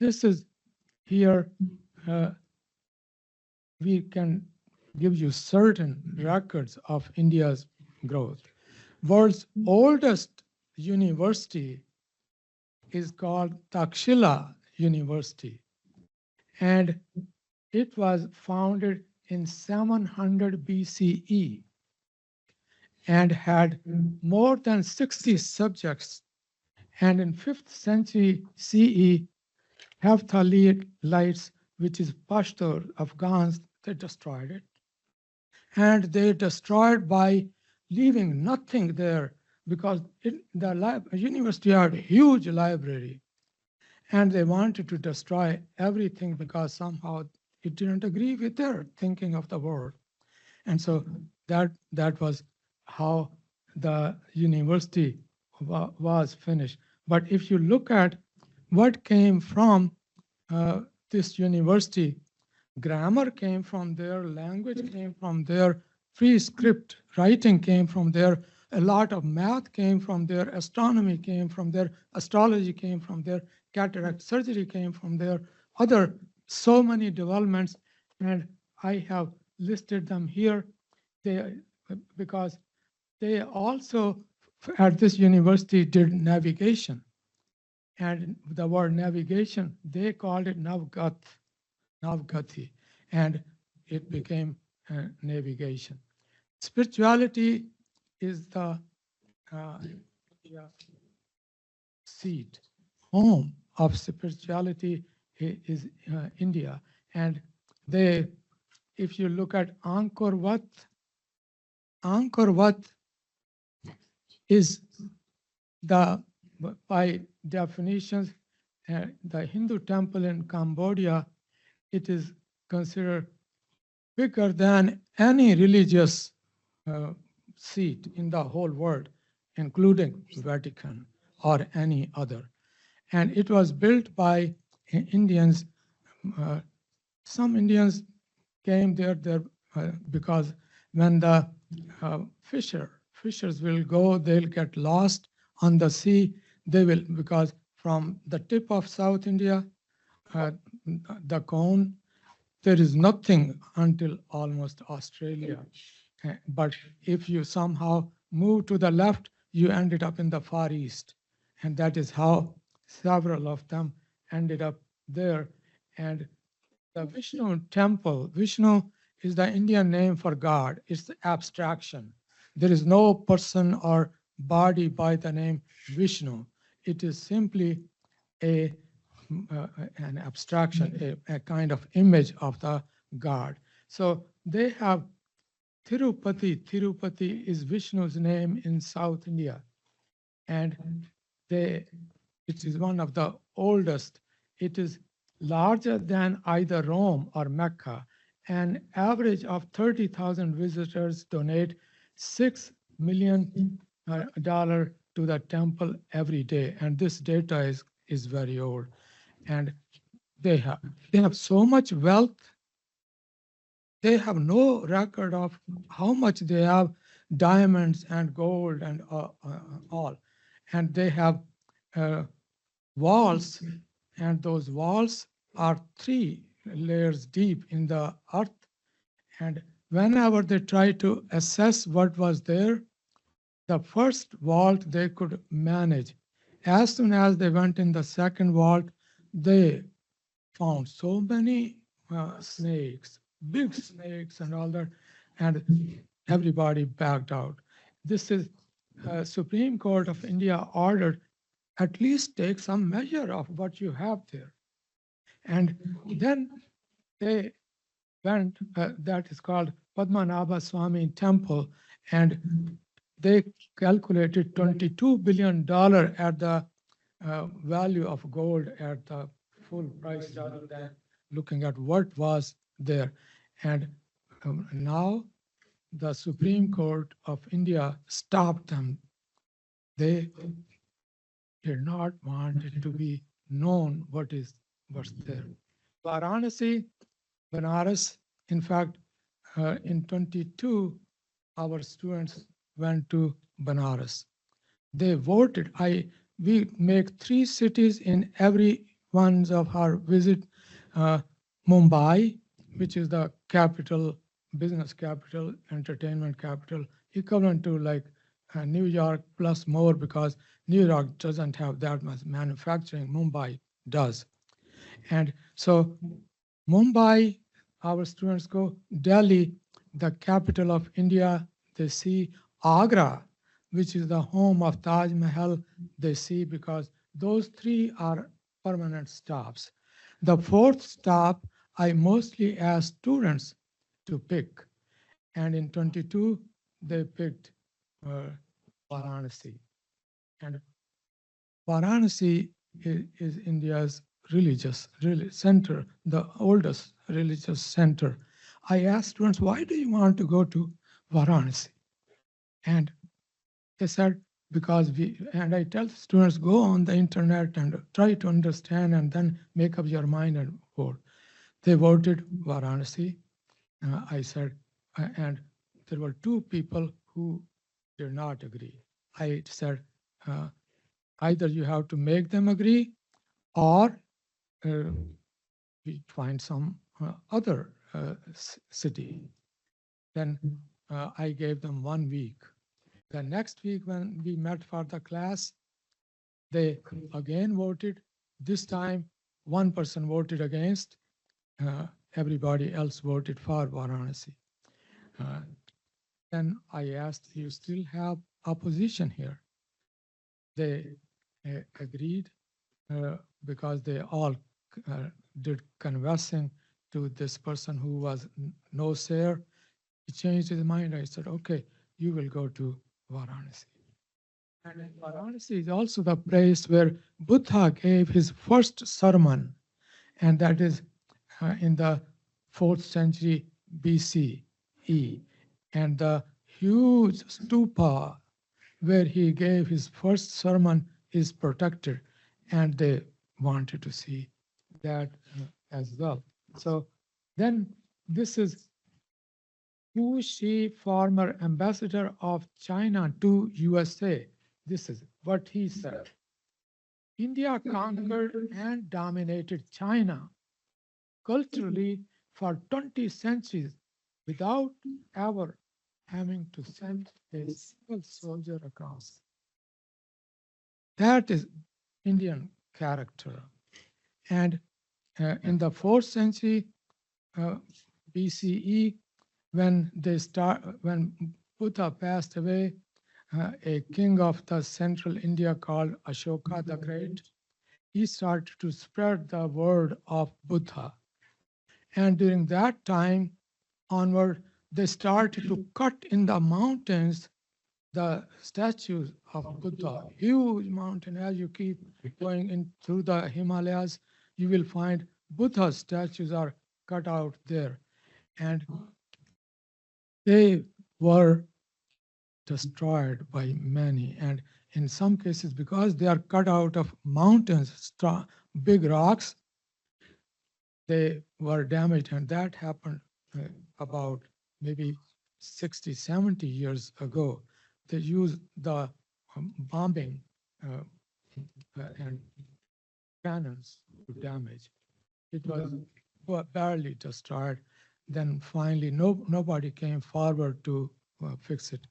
this is here, we can give you certain records of India's growth. World's oldest university is called Takshila University, and it was founded in 700 BCE and had more than 60 subjects. And in 5th century CE, Hephthalites, which is Pashto Afghans, they destroyed it. And they destroyed by leaving nothing there because the university had a huge library. And they wanted to destroy everything because somehow it didn't agree with their thinking of the world. And so that was how the university was finished. But if you look at what came from this university, grammar came from there, language came from there, free script writing came from there, a lot of math came from there, astronomy came from there, astrology came from there, cataract surgery came from there, other so many developments, and I have listed them here because they also at this university did navigation. And the word navigation, they called it Navgati, and it became navigation. Spirituality is the seat, home of spirituality is India. And if you look at Angkor Wat, Angkor Wat is the, by definitions, the Hindu temple in Cambodia, it is considered bigger than any religious seat in the whole world, including Vatican or any other. And it was built by Indians. Some Indians came there because when the fishers will go, they'll get lost on the sea. They will, because from the tip of South India, the cone, there is nothing until almost Australia. But if you somehow move to the left, you ended up in the Far East. And that is how several of them ended up there. And the Vishnu temple, Vishnu is the Indian name for God. It's the abstraction. There is no person or body by the name Vishnu. It is simply a an abstraction, a kind of image of the God. So they have Tirupati. Tirupati is Vishnu's name in South India. And it is one of the oldest. It is larger than either Rome or Mecca. An average of 30,000 visitors donate $6 million to the temple every day. And this data is very old. And they have so much wealth. They have no record of how much they have diamonds and gold and all. And they have walls, and those walls are 3 layers deep in the earth. And whenever they try to assess what was there, the first vault they could manage. As soon as they went in the second vault, they found so many snakes, big snakes and all that, and everybody backed out. This is Supreme Court of India ordered at least take some measure of what you have there. And then they went, that is called Padmanabha Swami Temple, and they calculated $22 billion at the value of gold at the full price rather than looking at what was there. And now the Supreme Court of India stopped them. They did not want it to be known what's there. Varanasi, Banaras, in fact, in 22, our students went to Banaras. They voted. We make 3 cities in every one of our visit. Mumbai, which is the capital, business capital, entertainment capital, equivalent to like New York plus more, because New York doesn't have that much manufacturing. Mumbai does. And so Mumbai, our students go. Delhi, the capital of India, they see. Agra, which is the home of Taj Mahal, they see, because those 3 are permanent stops. The 4th stop, I mostly ask students to pick. And in 22, they picked Varanasi. And Varanasi is India's religious center, the oldest religious center. I asked students, why do you want to go to Varanasi? And they said, because and I tell students, go on the internet and try to understand and then make up your mind and vote. They voted Varanasi. I said, and there were 2 people who did not agree. I said, either you have to make them agree, or we find some other city. Then I gave them 1 week. The next week when we met for the class, they again voted. This time, 1 person voted against. Everybody else voted for Varanasi. Then I asked, you still have opposition here? They agreed because they all did conversing to this person who was no sayer. He changed his mind. I said, okay, you will go to Varanasi. And Varanasi is also the place where Buddha gave his first sermon, and that is in the 4th century BCE. And the huge stupa where he gave his first sermon is protected, and they wanted to see that as well. So then this is Hu Shi, former ambassador of China to USA. This is what he said. India conquered and dominated China culturally for 20 centuries without ever having to send a single soldier across. That is Indian character. And in the 4th century BCE, when Buddha passed away, a king of the central India called Ashoka the Great, he started to spread the word of Buddha. And during that time onward, they started to cut in the mountains the statues of Buddha, huge mountain. As you keep going in through the Himalayas, you will find Buddha statues are cut out there. And they were destroyed by many. And in some cases, because they are cut out of mountains, big rocks, they were damaged. And that happened about maybe 60, 70 years ago. They used the bombing and cannons to damage. It was barely destroyed. Then finally, nobody came forward to fix it.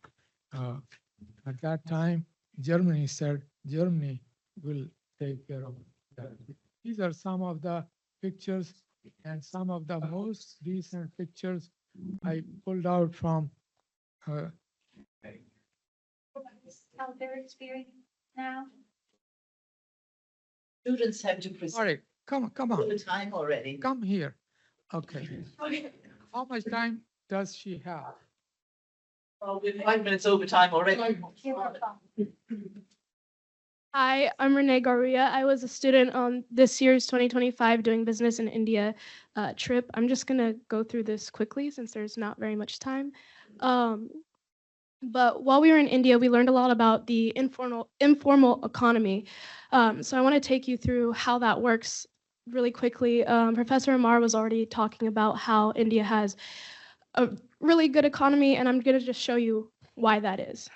At that time, Germany said Germany will take care of that. These are some of the pictures and some of the most recent pictures I pulled out from How they're experiencing now? Students have to present. All right, come on. The time already. Come here. Okay. How much time does she have? Oh, we're 5 minutes over time already. Hi, I'm Renee Garuya. I was a student on this year's 2025 Doing Business in India trip. I'm just going to go through this quickly since there's not very much time. But while we were in India, we learned a lot about the informal economy. So I want to take you through how that works really quickly. Professor Amar was already talking about how India has a really good economy, and I'm going to just show you why that is.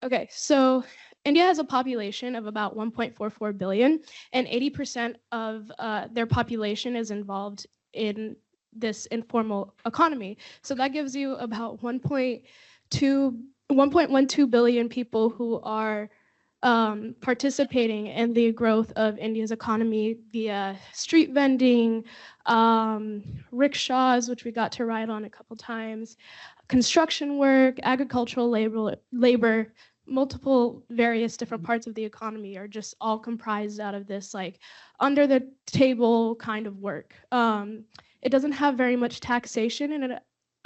Okay, so India has a population of about 1.44 billion, and 80% of their population is involved in this informal economy. So that gives you about 1.12 billion people who are participating in the growth of India's economy via street vending, rickshaws, which we got to ride on a couple times, construction work, agricultural labor, multiple various different parts of the economy are just all comprised out of this like under the table kind of work. It doesn't have very much taxation, and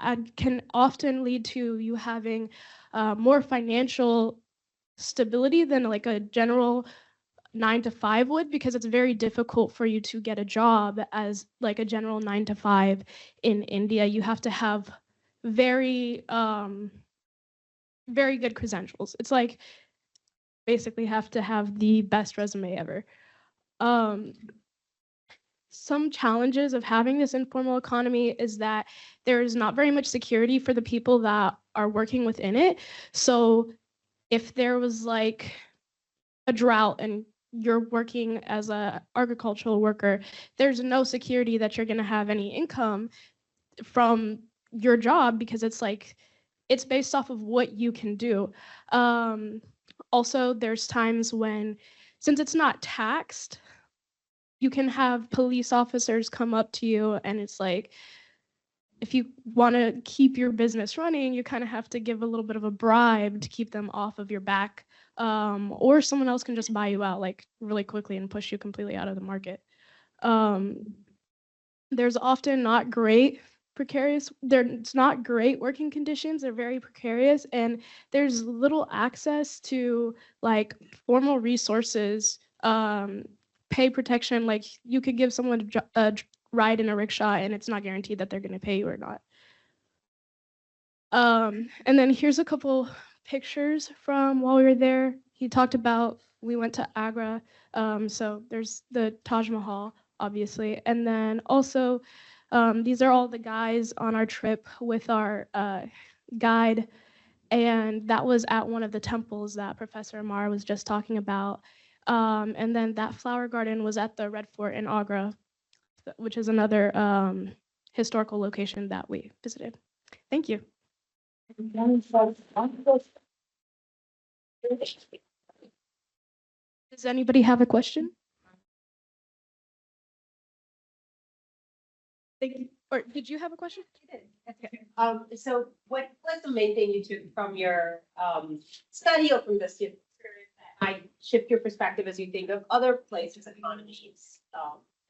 it can often lead to you having more financial stability than like a general 9 to 5 would, because it's very difficult for you to get a job as like a general 9 to 5 in India. You have to have very very good credentials. It's like basically have to have the best resume ever. Some challenges of having this informal economy is that there is not very much security for the people that are working within it. So if there was like a drought and you're working as a agricultural worker, there's no security that you're going to have any income from your job, because it's like it's based off of what you can do. Also, there's times when, since it's not taxed, you can have police officers come up to you, and it's like, if you want to keep your business running, you kind of have to give a little bit of a bribe to keep them off of your back. Or someone else can just buy you out like really quickly and push you completely out of the market. There's often not great precarious. It's not great working conditions. They're very precarious, and there's little access to like formal resources, pay protection. Like you could give someone a ride in a rickshaw, and it's not guaranteed that they're going to pay you or not. And then here's a couple pictures from while we were there. He talked about we went to Agra, so there's the Taj Mahal, obviously, and then also these are all the guys on our trip with our guide, and that was at one of the temples that Professor Amar was just talking about. And then that flower garden was at the Red Fort in Agra, which is another historical location that we visited. Thank you. Does anybody have a question? Thank you. Or did you have a question? So what was the main thing you took from your study or from the student experience that might shift your perspective as you think of other places' economies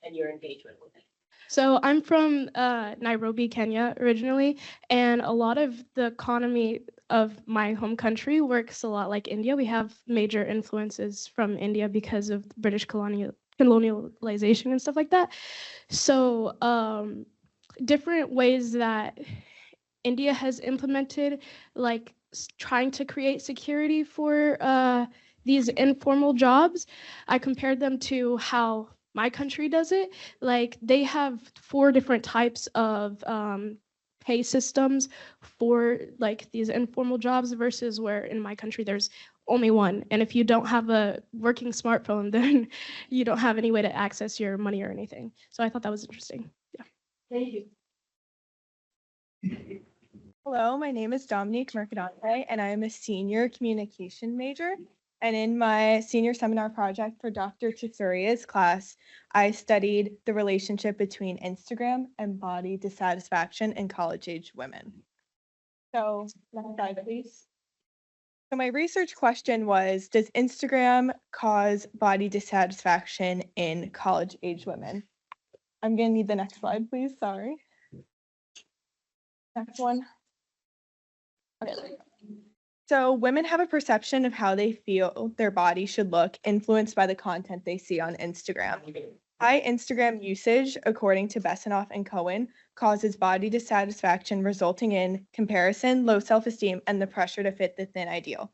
and your engagement with it? So I'm from Nairobi, Kenya originally, and a lot of the economy of my home country works a lot like India. We have major influences from India because of British colonialization and stuff like that. So different ways that India has implemented, like trying to create security for these informal jobs, I compared them to how my country does it. Like they have 4 different types of pay systems for like these informal jobs versus where in my country there's only one. And if you don't have a working smartphone, then you don't have any way to access your money or anything. So I thought that was interesting. Yeah. Thank you. Hello, my name is Dominique Mercadante, and I am a senior communication major. And in my senior seminar project for Dr. Tessuria's class, I studied the relationship between Instagram and body dissatisfaction in college-age women. So, next slide, please. So my research question was, does Instagram cause body dissatisfaction in college-age women? I'm gonna need the next slide, please, sorry. Next one. Okay, there we go. So women have a perception of how they feel their body should look influenced by the content they see on Instagram. High Instagram usage, according to Bessanoff and Cohen, causes body dissatisfaction resulting in comparison, low self-esteem, and the pressure to fit the thin ideal.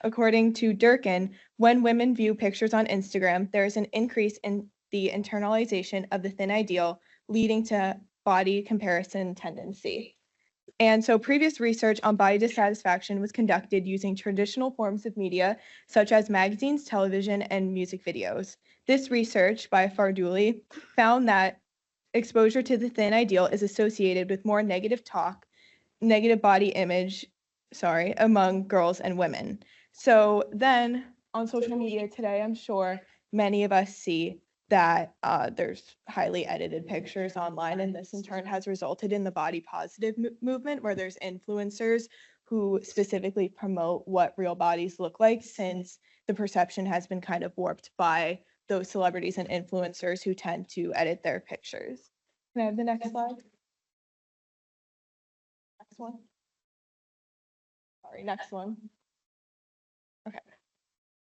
According to Durkin, when women view pictures on Instagram, there is an increase in the internalization of the thin ideal, leading to body comparison tendency. And so previous research on body dissatisfaction was conducted using traditional forms of media, such as magazines, television, and music videos. This research by Farduli found that exposure to the thin ideal is associated with more negative talk, negative body image, among girls and women. So then on social media today, I'm sure many of us see that there's highly edited pictures online, and this in turn has resulted in the body positive movement, where there's influencers who specifically promote what real bodies look like, since the perception has been kind of warped by those celebrities and influencers who tend to edit their pictures. Can I have the next slide? Next one. Sorry, next one. Okay.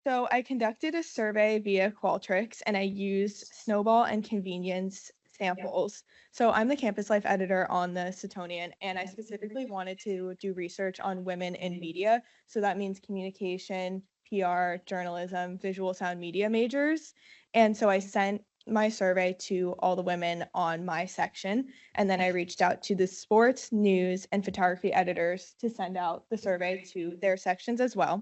So I conducted a survey via Qualtrics, and I used snowball and convenience samples. So I'm the campus life editor on the Setonian, and I specifically wanted to do research on women in media. So that means communication, PR, journalism, visual sound media majors. And so I sent my survey to all the women on my section, and then I reached out to the sports, news, and photography editors to send out the survey to their sections as well.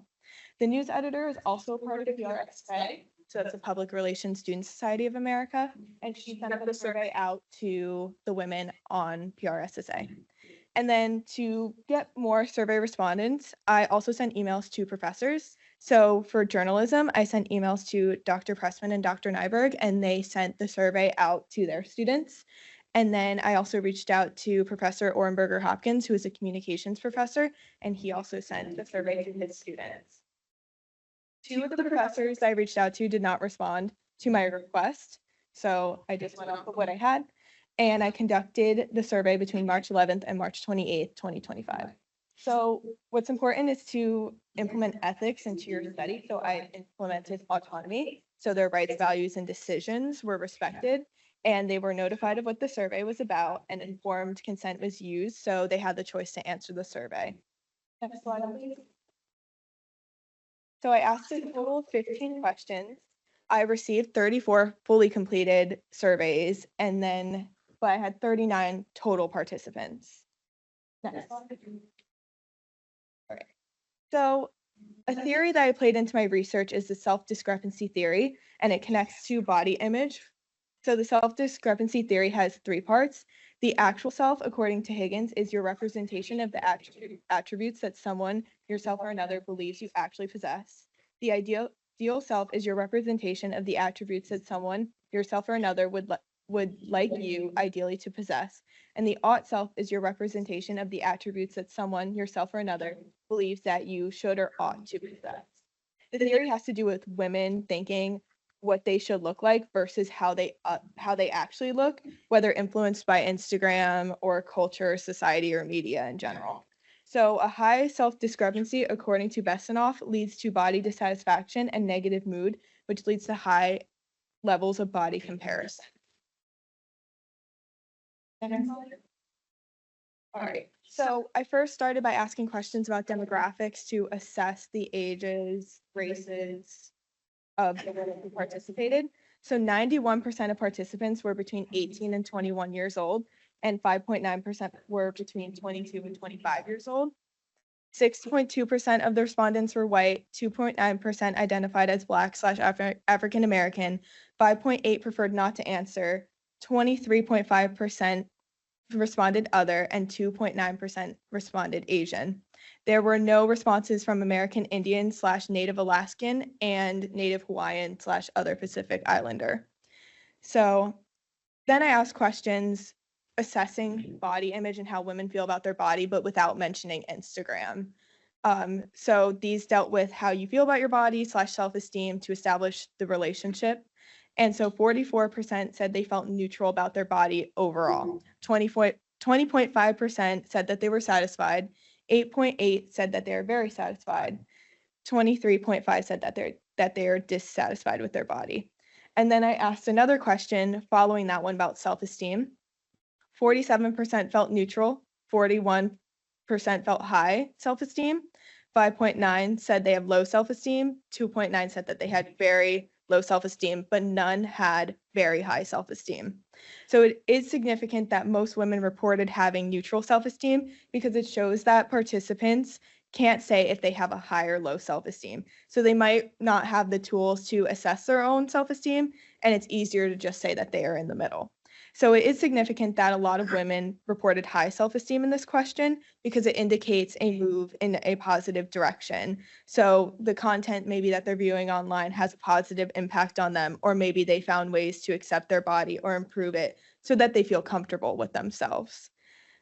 The news editor is also part of PRSA, so that's the Public Relations Student Society of America, and she sent the survey out to the women on PRSSA. And then to get more survey respondents, I also sent emails to professors. So for journalism, I sent emails to Dr. Pressman and Dr. Nyberg, and they sent the survey out to their students. And then I also reached out to Professor Orenberger Hopkins, who is a communications professor, and he also sent the survey to his students. 2 of the professors I reached out to did not respond to my request, so I just went off of what I had. and I conducted the survey between March 11th and March 28th, 2025. So what's important is to implement ethics into your study. So I implemented autonomy. So their rights, values, and decisions were respected, and they were notified of what the survey was about, and informed consent was used. So they had the choice to answer the survey. Next slide, please. So I asked a total of 15 questions. I received 34 fully completed surveys, and then but I had 39 total participants. Next. All right. So a theory that I played into my research is the self-discrepancy theory, and it connects to body image. So the self-discrepancy theory has 3 parts. The actual self, according to Higgins, is your representation of the attributes that someone, yourself, or another believes you actually possess. The ideal self is your representation of the attributes that someone, yourself, or another would like you ideally to possess. And the ought self is your representation of the attributes that someone, yourself, or another believes that you should or ought to possess. The theory has to do with women thinking what they should look like versus how they actually look, whether influenced by Instagram or culture, society, or media in general. So a high self-discrepancy, according to Besanoff, leads to body dissatisfaction and negative mood, which leads to high levels of body comparison. All right, so I first started by asking questions about demographics to assess the ages, races of the women who participated. So 91% of participants were between 18 and 21 years old, and 5.9% were between 22 and 25 years old. 6.2% of the respondents were white, 2.9% identified as Black/African American, 5.8% preferred not to answer, 23.5% responded other, and 2.9% responded Asian. There were no responses from American Indian/Native Alaskan and Native Hawaiian/other Pacific Islander. So then I asked questions assessing body image and how women feel about their body, but without mentioning Instagram. So these dealt with how you feel about your body/self-esteem to establish the relationship. And so 44% said they felt neutral about their body overall. 20.5% said that they were satisfied. 8.8% said that they are very satisfied. 23.5% said that they are dissatisfied with their body. And then I asked another question following that one about self-esteem. 47% felt neutral. 41% felt high self-esteem. 5.9% said they have low self-esteem. 2.9% said that they had very low self-esteem, but none had very high self-esteem. So it is significant that most women reported having neutral self-esteem because it shows that participants can't say if they have a high or low self-esteem. So they might not have the tools to assess their own self-esteem, and it's easier to just say that they are in the middle. So it is significant that a lot of women reported high self-esteem in this question because it indicates a move in a positive direction. So the content maybe that they're viewing online has a positive impact on them, or maybe they found ways to accept their body or improve it so that they feel comfortable with themselves.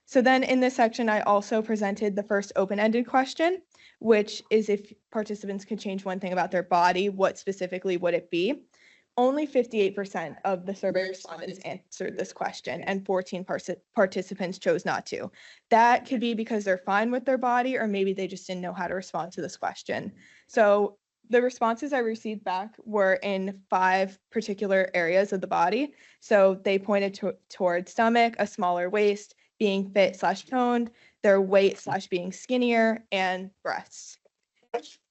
So then in this section, I also presented the first open-ended question, which is if participants could change one thing about their body, what specifically would it be? Only 58% of the survey respondents answered this question, and 14 participants chose not to. That could be because they're fine with their body, or maybe they just didn't know how to respond to this question. So the responses I received back were in 5 particular areas of the body. So they pointed towards stomach, a smaller waist, being fit/toned, their weight/being skinnier, and breasts.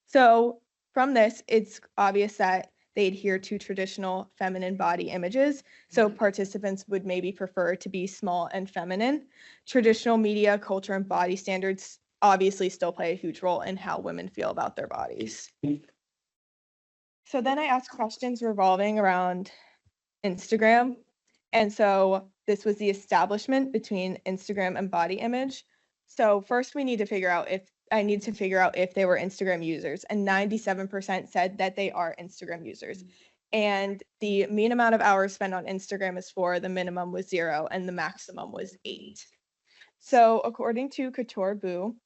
So from this, it's obvious that they adhere to traditional feminine body images. So participants would maybe prefer to be small and feminine. Traditional media, culture, and body standards obviously still play a huge role in how women feel about their bodies. So then I asked questions revolving around Instagram. And so this was the establishment between Instagram and body image. So first I need to figure out if they were Instagram users, and 97% said that they are Instagram users. And the mean amount of hours spent on Instagram is 4, the minimum was 0, and the maximum was 8. So according to Couture Boo,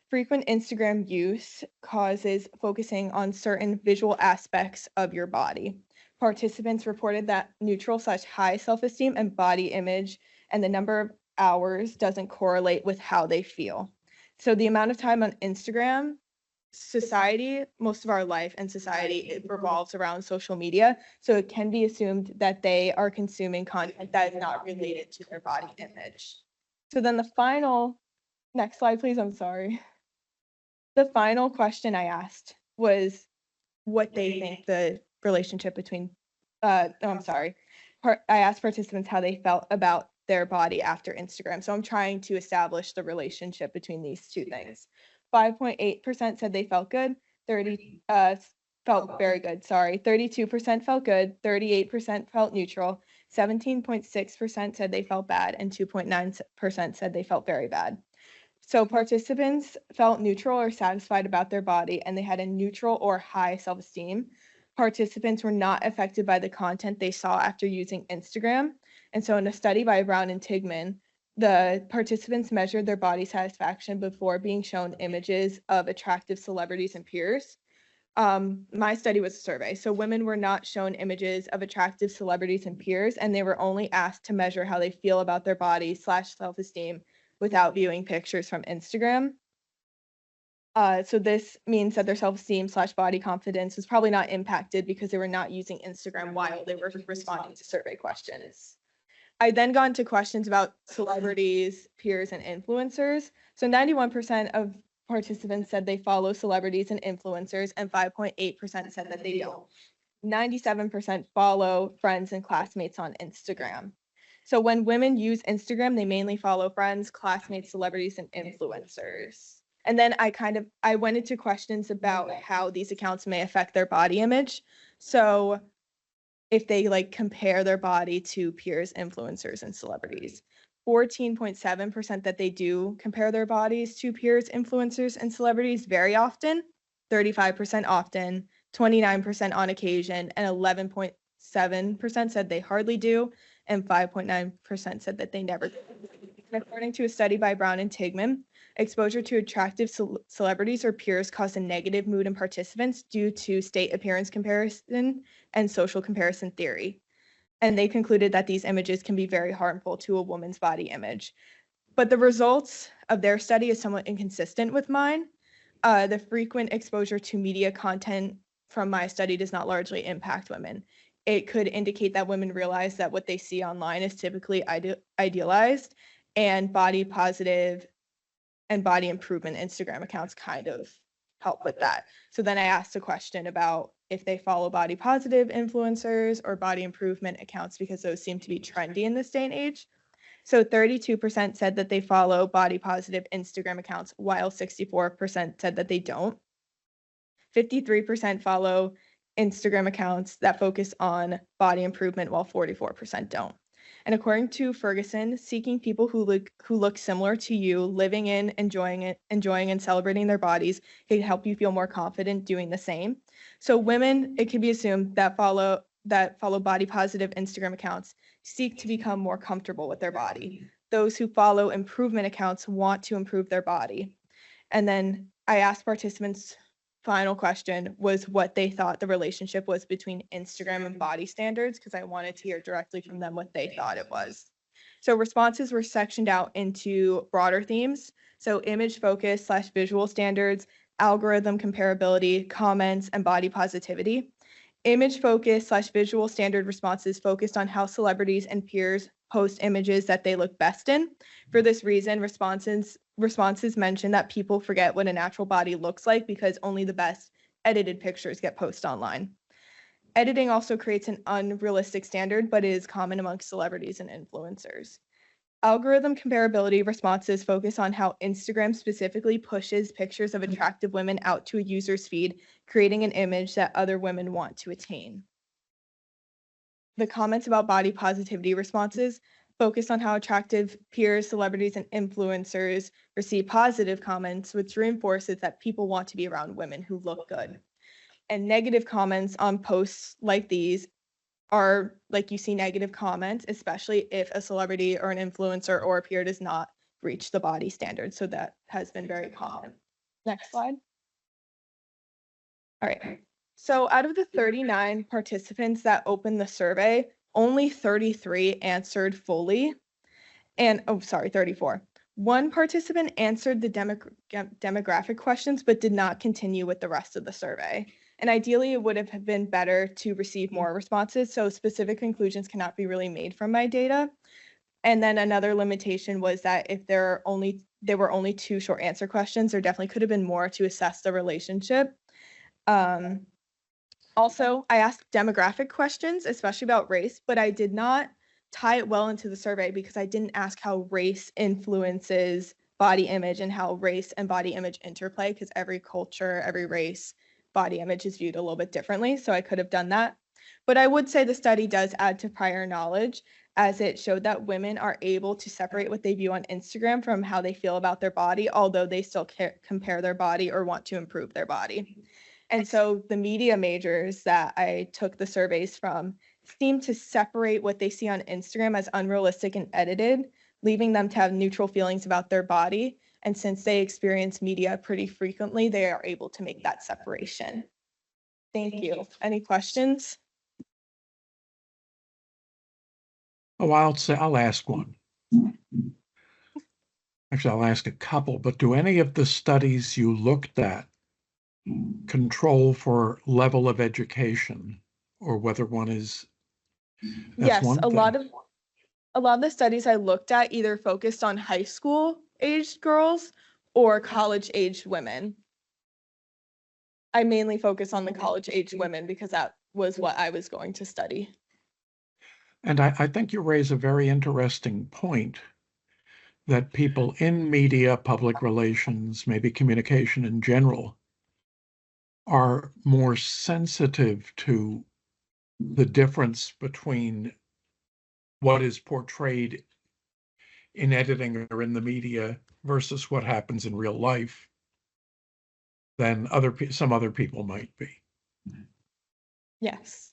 frequent Instagram use causes focusing on certain visual aspects of your body. Participants reported that neutral/high self-esteem and body image and the number of hours doesn't correlate with how they feel. So the amount of time on Instagram, society, most of our life and society, it revolves around social media. So it can be assumed that they are consuming content that is not related to their body image. So then the final, next slide, please. I'm sorry. The final question I asked was what they think the relationship between, I asked participants how they felt about their body after Instagram. So I'm trying to establish the relationship between these two things. 5.8% said they felt good, 30 felt very good, sorry. 32% felt good, 38% felt neutral, 17.6% said they felt bad, and 2.9% said they felt very bad. So participants felt neutral or satisfied about their body, and they had a neutral or high self-esteem. Participants were not affected by the content they saw after using Instagram. And so in a study by Brown and Tigman, the participants measured their body satisfaction before being shown images of attractive celebrities and peers. My study was a survey, so women were not shown images of attractive celebrities and peers, and they were only asked to measure how they feel about their body / self-esteem without viewing pictures from Instagram. So this means that their self-esteem / body confidence was probably not impacted because they were not using Instagram while they were responding to survey questions. I then got into questions about celebrities, peers, and influencers. So 91% of participants said they follow celebrities and influencers, and 5.8% said that they don't. 97% follow friends and classmates on Instagram. So when women use Instagram, they mainly follow friends, classmates, celebrities, and influencers. And then I went into questions about how these accounts may affect their body image. So if they compare their body to peers, influencers, and celebrities. 14.7% that they do compare their bodies to peers, influencers, and celebrities very often, 35% often, 29% on occasion, and 11.7% said they hardly do, and 5.9% said that they never do. According to a study by Brown and Tigman, exposure to attractive celebrities or peers caused a negative mood in participants due to state appearance comparison and social comparison theory. And they concluded that these images can be very harmful to a woman's body image. But the results of their study is somewhat inconsistent with mine. The frequent exposure to media content from my study does not largely impact women. It could indicate that women realize that what they see online is typically idealized, and body positive and body improvement Instagram accounts kind of help with that. So then I asked a question about if they follow body positive influencers or body improvement accounts, because those seem to be trendy in this day and age. So 32% said that they follow body positive Instagram accounts, while 64% said that they don't. 53% follow Instagram accounts that focus on body improvement, while 44% don't. And according to Ferguson, seeking people who look similar to you, living in, enjoying and celebrating their bodies can help you feel more confident doing the same. So women, it can be assumed that follow body positive Instagram accounts seek to become more comfortable with their body. Those who follow improvement accounts want to improve their body. And then I asked participants, final question was what they thought the relationship was between Instagram and body standards, because I wanted to hear directly from them what they thought it was. So responses were sectioned out into broader themes. So image focus / visual standards, algorithm comparability, comments, and body positivity. Image focus / visual standard responses focused on how celebrities and peers post images that they look best in. For this reason, responses mention that people forget what a natural body looks like because only the best edited pictures get posted online. Editing also creates an unrealistic standard, but it is common amongst celebrities and influencers. Algorithm comparability responses focus on how Instagram specifically pushes pictures of attractive women out to a user's feed, creating an image that other women want to attain. The comments about body positivity responses focus on how attractive peers, celebrities, and influencers receive positive comments, which reinforces that people want to be around women who look good. And negative comments on posts like these are, like, you see negative comments, especially if a celebrity or an influencer or a peer does not reach the body standard. So that has been very common. Next slide. All right. So out of the 39 participants that opened the survey, only 33 answered fully. And, oh, sorry, 34. One participant answered the demographic questions, but did not continue with the rest of the survey. And ideally, it would have been better to receive more responses, so specific conclusions cannot be really made from my data. And then another limitation was that if there were only 2 short answer questions, there definitely could have been more to assess the relationship. Also, I asked demographic questions, especially about race, but I did not tie it well into the survey because I didn't ask how race influences body image and how race and body image interplay, because every culture, every race, body image is viewed a little bit differently. So I could have done that. But I would say the study does add to prior knowledge, as it showed that women are able to separate what they view on Instagram from how they feel about their body, although they still compare their body or want to improve their body. And so the media majors that I took the surveys from seem to separate what they see on Instagram as unrealistic and edited, leaving them to have neutral feelings about their body. And since they experience media pretty frequently, they are able to make that separation. Thank you. Any questions? Oh, I'll ask one. Actually, I'll ask a couple, but do any of the studies you looked at control for level of education or whether one is? Yes, a lot of the studies I looked at either focused on high school aged girls or college aged women. I mainly focus on the college aged women because that was what I was going to study. And I think you raise a very interesting point that people in media, public relations, maybe communication in general, are more sensitive to the difference between what is portrayed in editing or in the media versus what happens in real life than some other people might be. Yes.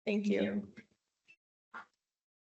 Thank you.